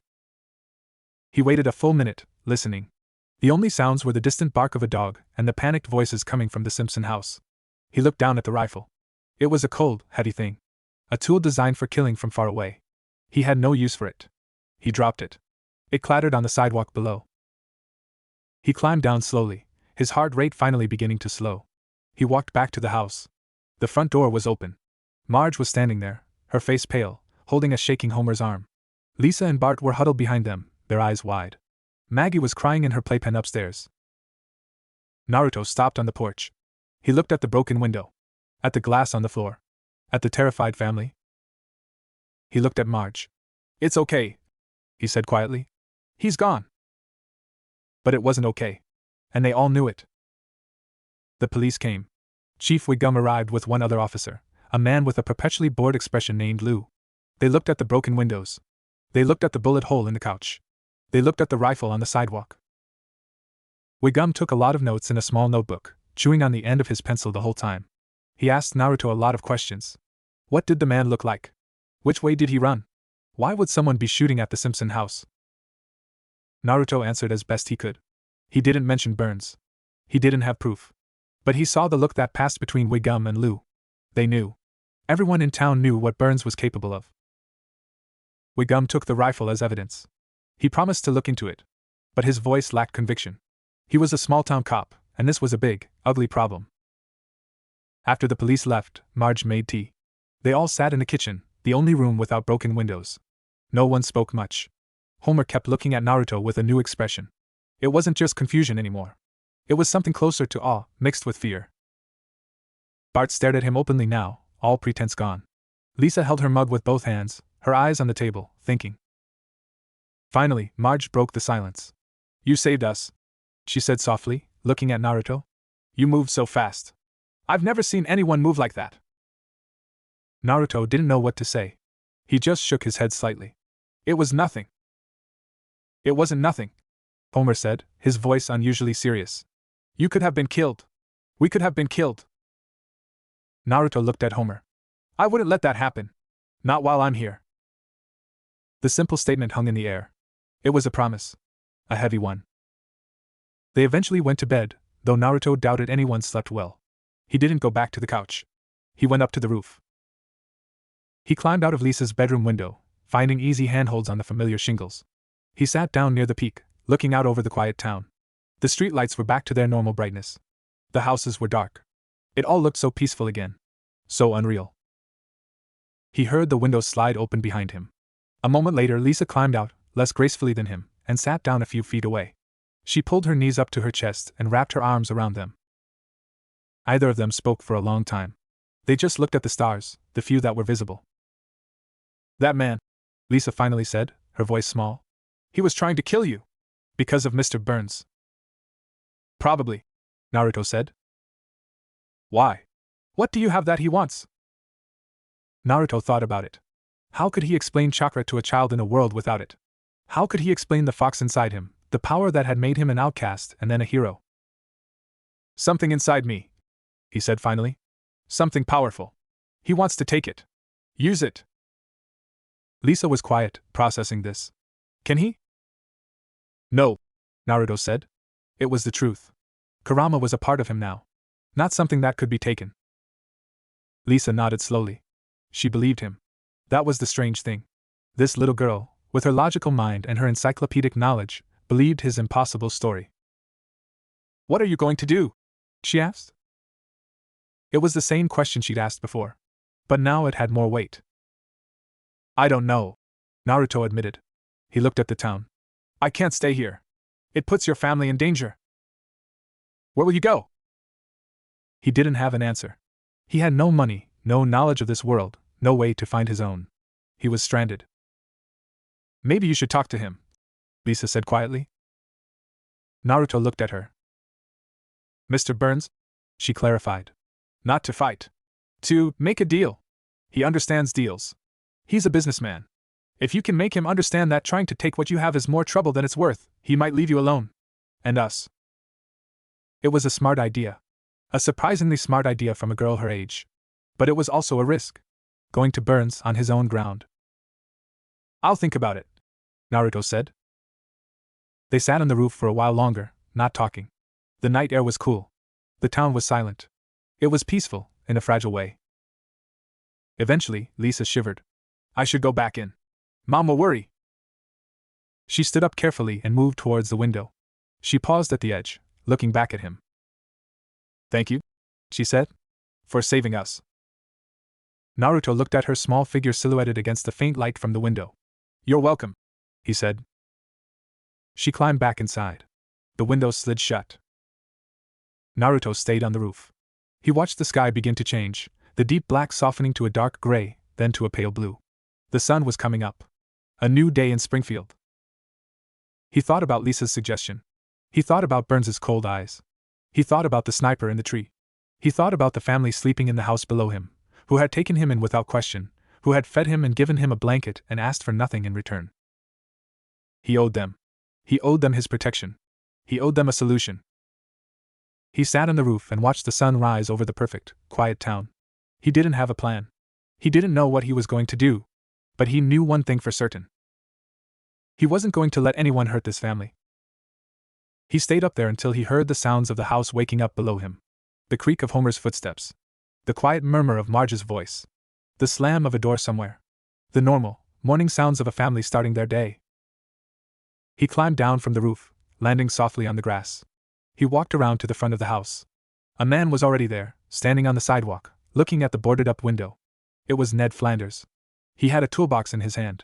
He waited a full minute, listening. The only sounds were the distant bark of a dog and the panicked voices coming from the Simpson house. He looked down at the rifle. It was a cold, heavy thing. A tool designed for killing from far away. He had no use for it. He dropped it. It clattered on the sidewalk below. He climbed down slowly, his heart rate finally beginning to slow. He walked back to the house. The front door was open. Marge was standing there, her face pale, holding a shaking Homer's arm. Lisa and Bart were huddled behind them, their eyes wide. Maggie was crying in her playpen upstairs. Naruto stopped on the porch. He looked at the broken window. At the glass on the floor. At the terrified family. He looked at Marge. It's okay, he said quietly. He's gone. But it wasn't okay. And they all knew it. The police came. Chief Wiggum arrived with one other officer, a man with a perpetually bored expression named Lou. They looked at the broken windows. They looked at the bullet hole in the couch. They looked at the rifle on the sidewalk. Wiggum took a lot of notes in a small notebook, chewing on the end of his pencil the whole time. He asked Naruto a lot of questions. What did the man look like? Which way did he run? Why would someone be shooting at the Simpson house? Naruto answered as best he could. He didn't mention Burns. He didn't have proof. But he saw the look that passed between Wiggum and Lou. They knew. Everyone in town knew what Burns was capable of. Wiggum took the rifle as evidence. He promised to look into it. But his voice lacked conviction. He was a small-town cop, and this was a big, ugly problem. After the police left, Marge made tea. They all sat in the kitchen, the only room without broken windows. No one spoke much. Homer kept looking at Naruto with a new expression. It wasn't just confusion anymore. It was something closer to awe, mixed with fear. Bart stared at him openly now, all pretense gone. Lisa held her mug with both hands, her eyes on the table, thinking. Finally, Marge broke the silence. "You saved us," she said softly, looking at Naruto. "You moved so fast. I've never seen anyone move like that." Naruto didn't know what to say. He just shook his head slightly. "It was nothing." "It wasn't nothing," Homer said, his voice unusually serious. "You could have been killed. We could have been killed." Naruto looked at Homer. "I wouldn't let that happen. Not while I'm here." The simple statement hung in the air. It was a promise. A heavy one. They eventually went to bed, though Naruto doubted anyone slept well. He didn't go back to the couch. He went up to the roof. He climbed out of Lisa's bedroom window, finding easy handholds on the familiar shingles. He sat down near the peak, looking out over the quiet town. The streetlights were back to their normal brightness. The houses were dark. It all looked so peaceful again. So unreal. He heard the windows slide open behind him. A moment later, Lisa climbed out, less gracefully than him, and sat down a few feet away. She pulled her knees up to her chest and wrapped her arms around them. Either of them spoke for a long time. They just looked at the stars, the few that were visible. "That man," Lisa finally said, her voice small. "He was trying to kill you. Because of Mr. Burns." "Probably," Naruto said. "Why? What do you have that he wants?" Naruto thought about it. How could he explain chakra to a child in a world without it? How could he explain the fox inside him, the power that had made him an outcast and then a hero? "Something inside me," he said finally. "Something powerful. He wants to take it. Use it." Lisa was quiet, processing this. "Can he?" "No," Naruto said. It was the truth. Kurama was a part of him now. Not something that could be taken. Lisa nodded slowly. She believed him. That was the strange thing. This little girl, with her logical mind and her encyclopedic knowledge, believed his impossible story. "What are you going to do?" she asked. It was the same question she'd asked before. But now it had more weight. "I don't know," Naruto admitted. He looked at the town. "I can't stay here. It puts your family in danger." "Where will you go?" He didn't have an answer. He had no money, no knowledge of this world, no way to find his own. He was stranded. "Maybe you should talk to him," Lisa said quietly. Naruto looked at her. "Mr. Burns?" she clarified. "Not to fight. To make a deal. He understands deals. He's a businessman. If you can make him understand that trying to take what you have is more trouble than it's worth, he might leave you alone. And us." It was a smart idea. A surprisingly smart idea from a girl her age. But it was also a risk. Going to Burns on his own ground. "I'll think about it," Naruto said. They sat on the roof for a while longer, not talking. The night air was cool. The town was silent. It was peaceful, in a fragile way. Eventually, Lisa shivered. "I should go back in. Mom will worry." She stood up carefully and moved towards the window. She paused at the edge, looking back at him. "Thank you," she said, "for saving us." Naruto looked at her small figure silhouetted against the faint light from the window. "You're welcome," he said. She climbed back inside. The window slid shut. Naruto stayed on the roof. He watched the sky begin to change, the deep black softening to a dark gray, then to a pale blue. The sun was coming up. A new day in Springfield. He thought about Lisa's suggestion. He thought about Burns's cold eyes. He thought about the sniper in the tree. He thought about the family sleeping in the house below him, who had taken him in without question, who had fed him and given him a blanket and asked for nothing in return. He owed them. He owed them his protection. He owed them a solution. He sat on the roof and watched the sun rise over the perfect, quiet town. He didn't have a plan. He didn't know what he was going to do. But he knew one thing for certain. He wasn't going to let anyone hurt this family. He stayed up there until he heard the sounds of the house waking up below him. The creak of Homer's footsteps. The quiet murmur of Marge's voice. The slam of a door somewhere. The normal, morning sounds of a family starting their day. He climbed down from the roof, landing softly on the grass. He walked around to the front of the house. A man was already there, standing on the sidewalk, looking at the boarded-up window. It was Ned Flanders. He had a toolbox in his hand.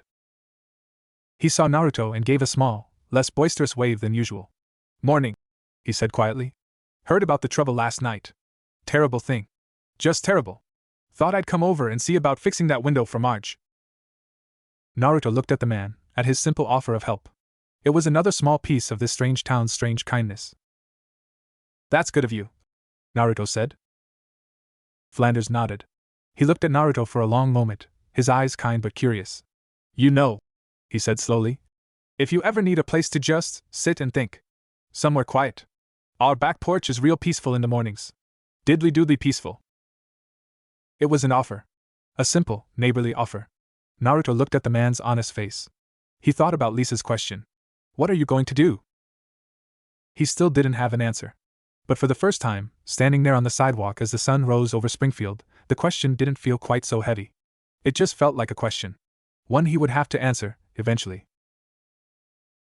He saw Naruto and gave a small, less boisterous wave than usual. "Morning," he said quietly. "Heard about the trouble last night. Terrible thing. Just terrible. Thought I'd come over and see about fixing that window for Marge." Naruto looked at the man, at his simple offer of help. It was another small piece of this strange town's strange kindness. "That's good of you," Naruto said. Flanders nodded. He looked at Naruto for a long moment, his eyes kind but curious. "You know," he said slowly, "if you ever need a place to just sit and think. Somewhere quiet. Our back porch is real peaceful in the mornings. Diddly-doodly peaceful." It was an offer. A simple, neighborly offer. Naruto looked at the man's honest face. He thought about Lisa's question. "What are you going to do?" He still didn't have an answer. But for the first time, standing there on the sidewalk as the sun rose over Springfield, the question didn't feel quite so heavy. It just felt like a question. One he would have to answer, eventually.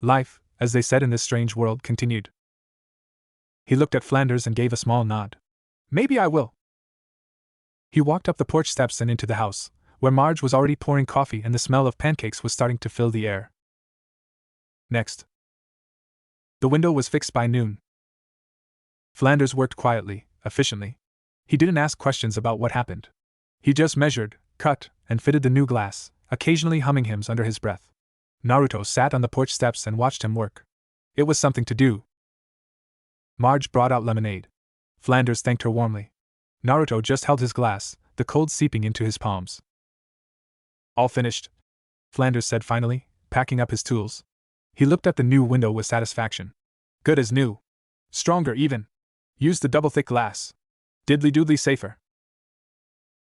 Life, as they said in this strange world, continued. He looked at Flanders and gave a small nod. "Maybe I will." He walked up the porch steps and into the house, where Marge was already pouring coffee and the smell of pancakes was starting to fill the air. Next. The window was fixed by noon. Flanders worked quietly, efficiently. He didn't ask questions about what happened. He just measured, cut, and fitted the new glass, occasionally humming hymns under his breath. Naruto sat on the porch steps and watched him work. It was something to do. Marge brought out lemonade. Flanders thanked her warmly. Naruto just held his glass, the cold seeping into his palms. "All finished," Flanders said finally, packing up his tools. He looked at the new window with satisfaction. "Good as new. Stronger even. Used the double-thick glass. Diddly-doodly safer."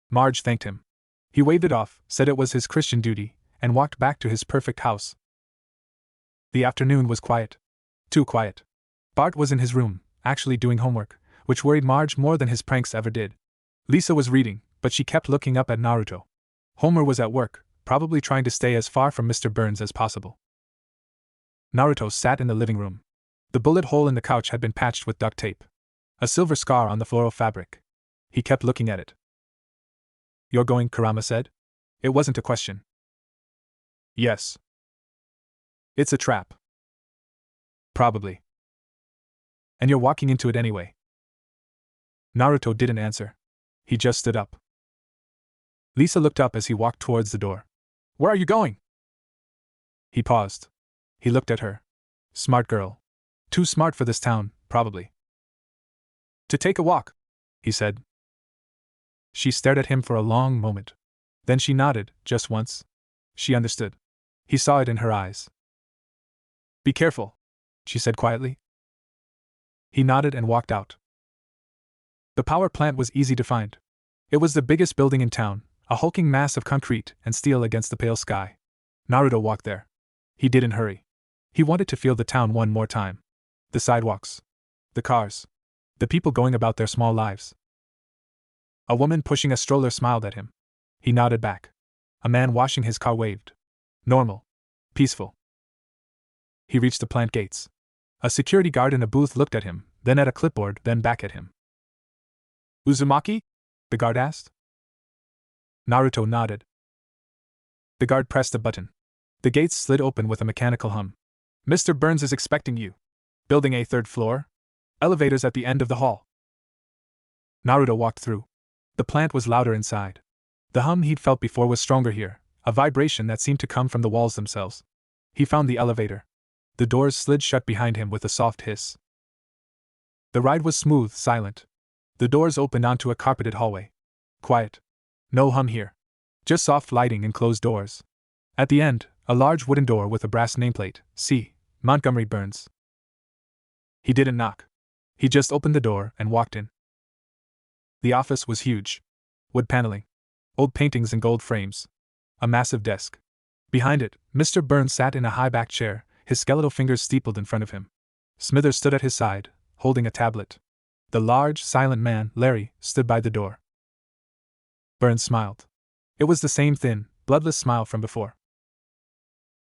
Marge thanked him. He waved it off, said it was his Christian duty, and walked back to his perfect house. The afternoon was quiet. Too quiet. Bart was in his room, actually doing homework, which worried Marge more than his pranks ever did. Lisa was reading, but she kept looking up at Naruto. Homer was at work, probably trying to stay as far from Mr. Burns as possible. Naruto sat in the living room. The bullet hole in the couch had been patched with duct tape. A silver scar on the floral fabric. He kept looking at it. "You're going," Kurama said. It wasn't a question. "Yes." "It's a trap." "Probably." "And you're walking into it anyway." Naruto didn't answer. He just stood up. Lisa looked up as he walked towards the door. "Where are you going?" He paused. He looked at her. Smart girl. Too smart for this town, probably. "To take a walk," he said. She stared at him for a long moment. Then she nodded, just once. She understood. He saw it in her eyes. "Be careful," she said quietly. He nodded and walked out. The power plant was easy to find. It was the biggest building in town, a hulking mass of concrete and steel against the pale sky. Naruto walked there. He didn't hurry. He wanted to feel the town one more time. The sidewalks. The cars. The people going about their small lives. A woman pushing a stroller smiled at him. He nodded back. A man washing his car waved. Normal. Peaceful. He reached the plant gates. A security guard in a booth looked at him, then at a clipboard, then back at him. "Uzumaki?" the guard asked. Naruto nodded. The guard pressed a button. The gates slid open with a mechanical hum. "Mr. Burns is expecting you. Building A, third floor. Elevators at the end of the hall." Naruto walked through. The plant was louder inside. The hum he'd felt before was stronger here, a vibration that seemed to come from the walls themselves. He found the elevator. The doors slid shut behind him with a soft hiss. The ride was smooth, silent. The doors opened onto a carpeted hallway. Quiet. No hum here. Just soft lighting and closed doors. At the end, a large wooden door with a brass nameplate, C. Montgomery Burns. He didn't knock. He just opened the door and walked in. The office was huge. Wood paneling. Old paintings in gold frames. A massive desk. Behind it, Mr. Burns sat in a high-backed chair, his skeletal fingers steepled in front of him. Smithers stood at his side, holding a tablet. The large, silent man, Larry, stood by the door. Burns smiled. It was the same thin, bloodless smile from before.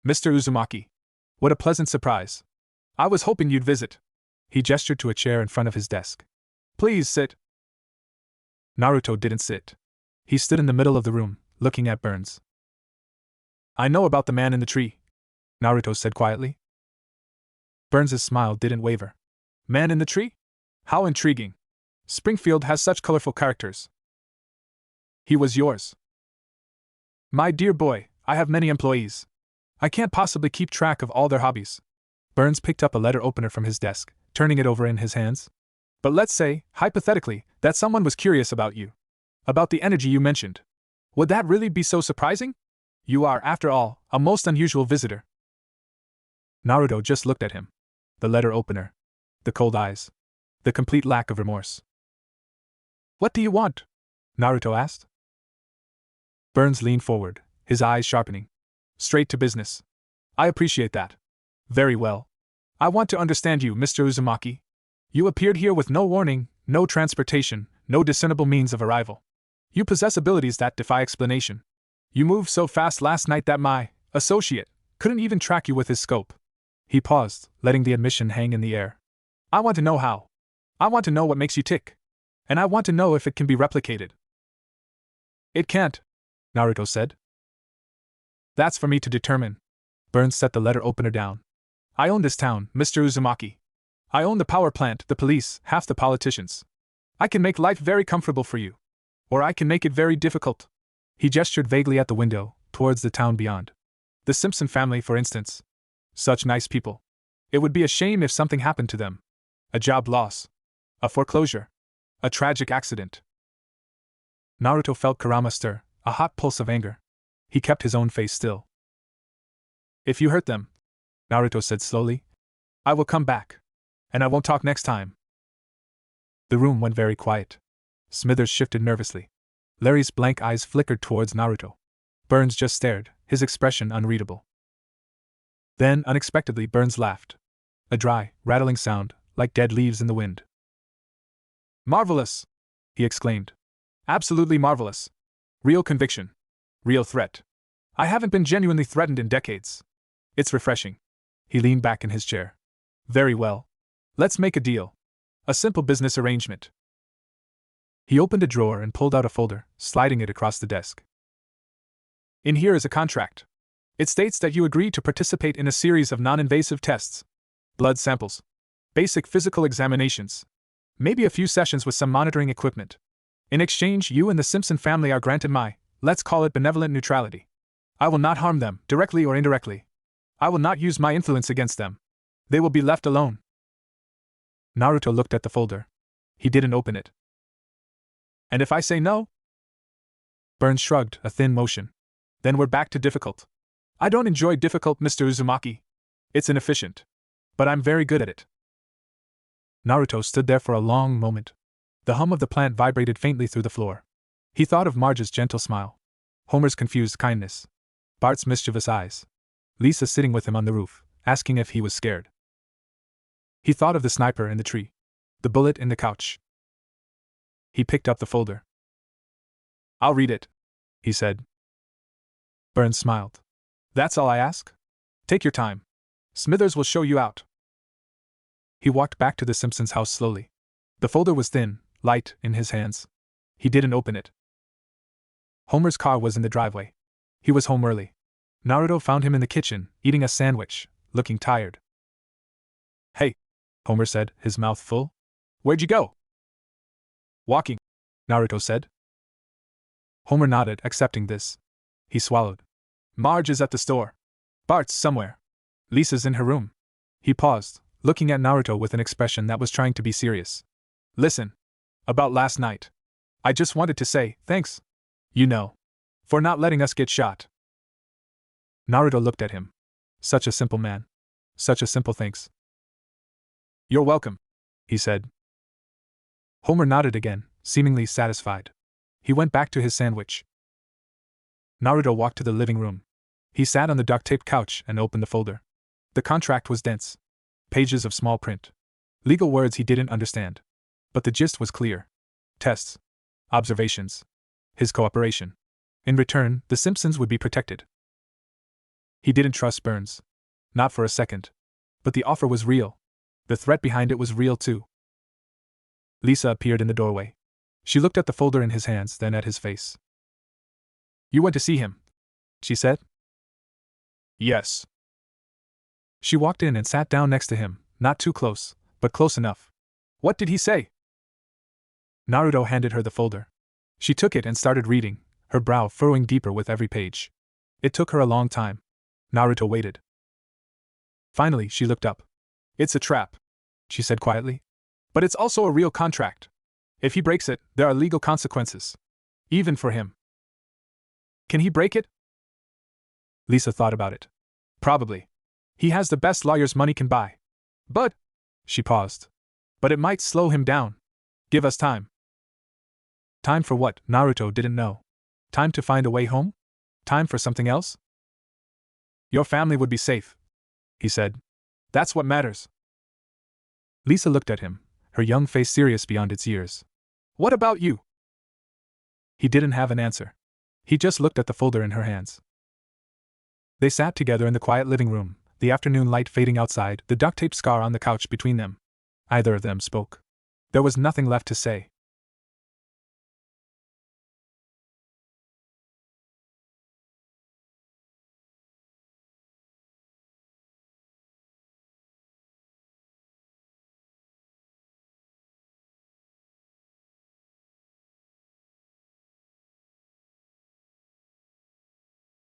Mr. Uzumaki. What a pleasant surprise. I was hoping you'd visit. He gestured to a chair in front of his desk. Please sit. Naruto didn't sit. He stood in the middle of the room, looking at Burns. I know about the man in the tree, Naruto said quietly. Burns' smile didn't waver. Man in the tree? How intriguing. Springfield has such colorful characters. He was yours. My dear boy, I have many employees. I can't possibly keep track of all their hobbies. Burns picked up a letter opener from his desk, turning it over in his hands. But let's say, hypothetically, that someone was curious about you. About the energy you mentioned. Would that really be so surprising? You are, after all, a most unusual visitor. Naruto just looked at him. The letter opener. The cold eyes. The complete lack of remorse. What do you want? Naruto asked. Burns leaned forward, his eyes sharpening. Straight to business. I appreciate that. Very well. I want to understand you, Mr. Uzumaki. You appeared here with no warning, no transportation, no discernible means of arrival. You possess abilities that defy explanation. You moved so fast last night that my associate couldn't even track you with his scope. He paused, letting the admission hang in the air. I want to know how. I want to know what makes you tick. And I want to know if it can be replicated. It can't, Naruto said. That's for me to determine. Burns set the letter opener down. I own this town, Mr. Uzumaki. I own the power plant, the police, half the politicians. I can make life very comfortable for you. Or I can make it very difficult. He gestured vaguely at the window, towards the town beyond. The Simpson family, for instance. Such nice people. It would be a shame if something happened to them. A job loss. A foreclosure. A tragic accident. Naruto felt Kurama stir, a hot pulse of anger. He kept his own face still. If you hurt them, Naruto said slowly, I will come back. And I won't talk next time. The room went very quiet. Smithers shifted nervously. Larry's blank eyes flickered towards Naruto. Burns just stared, his expression unreadable. Then, unexpectedly, Burns laughed. A dry, rattling sound, like dead leaves in the wind. Marvelous! He exclaimed. Absolutely marvelous. Real conviction. Real threat. I haven't been genuinely threatened in decades. It's refreshing. He leaned back in his chair. Very well. Let's make a deal. A simple business arrangement. He opened a drawer and pulled out a folder, sliding it across the desk. In here is a contract. It states that you agree to participate in a series of non-invasive tests. Blood samples. Basic physical examinations. Maybe a few sessions with some monitoring equipment. In exchange, you and the Simpson family are granted my, let's call it benevolent neutrality. I will not harm them, directly or indirectly. I will not use my influence against them. They will be left alone. Naruto looked at the folder. He didn't open it. And if I say no? Burns shrugged, a thin motion. Then we're back to difficult. I don't enjoy difficult, Mr. Uzumaki. It's inefficient. But I'm very good at it. Naruto stood there for a long moment. The hum of the plant vibrated faintly through the floor. He thought of Marge's gentle smile. Homer's confused kindness. Bart's mischievous eyes. Lisa sitting with him on the roof, asking if he was scared. He thought of the sniper in the tree. The bullet in the couch. He picked up the folder. I'll read it, he said. Burns smiled. That's all I ask? Take your time. Smithers will show you out. He walked back to the Simpsons' house slowly. The folder was thin, light, in his hands. He didn't open it. Homer's car was in the driveway. He was home early. Naruto found him in the kitchen, eating a sandwich, looking tired. Hey, Homer said, his mouth full. Where'd you go? Walking, Naruto said. Homer nodded, accepting this. He swallowed. Marge is at the store. Bart's somewhere. Lisa's in her room. He paused, looking at Naruto with an expression that was trying to be serious. Listen. About last night. I just wanted to say, thanks. You know. For not letting us get shot. Naruto looked at him. Such a simple man. Such a simple thanks. You're welcome, he said. Homer nodded again, seemingly satisfied. He went back to his sandwich. Naruto walked to the living room. He sat on the duct-taped couch and opened the folder. The contract was dense. Pages of small print. Legal words he didn't understand. But the gist was clear. Tests. Observations. His cooperation. In return, the Simpsons would be protected. He didn't trust Burns. Not for a second. But the offer was real. The threat behind it was real too. Lisa appeared in the doorway. She looked at the folder in his hands, then at his face. "You went to see him?" she said. "Yes." She walked in and sat down next to him, not too close, but close enough. "What did he say?" Naruto handed her the folder. She took it and started reading, her brow furrowing deeper with every page. It took her a long time. Naruto waited. Finally, she looked up. "It's a trap," she said quietly. "But it's also a real contract. If he breaks it, there are legal consequences. Even for him." "Can he break it?" Lisa thought about it. "Probably. He has the best lawyers money can buy. But," she paused, "but it might slow him down. Give us time." Time for what, Naruto didn't know. Time to find a way home? Time for something else? "Your family would be safe," he said. "That's what matters." Lisa looked at him, her young face serious beyond its years. "What about you?" He didn't have an answer. He just looked at the folder in her hands. They sat together in the quiet living room, the afternoon light fading outside, the duct tape scar on the couch between them. Either of them spoke. There was nothing left to say.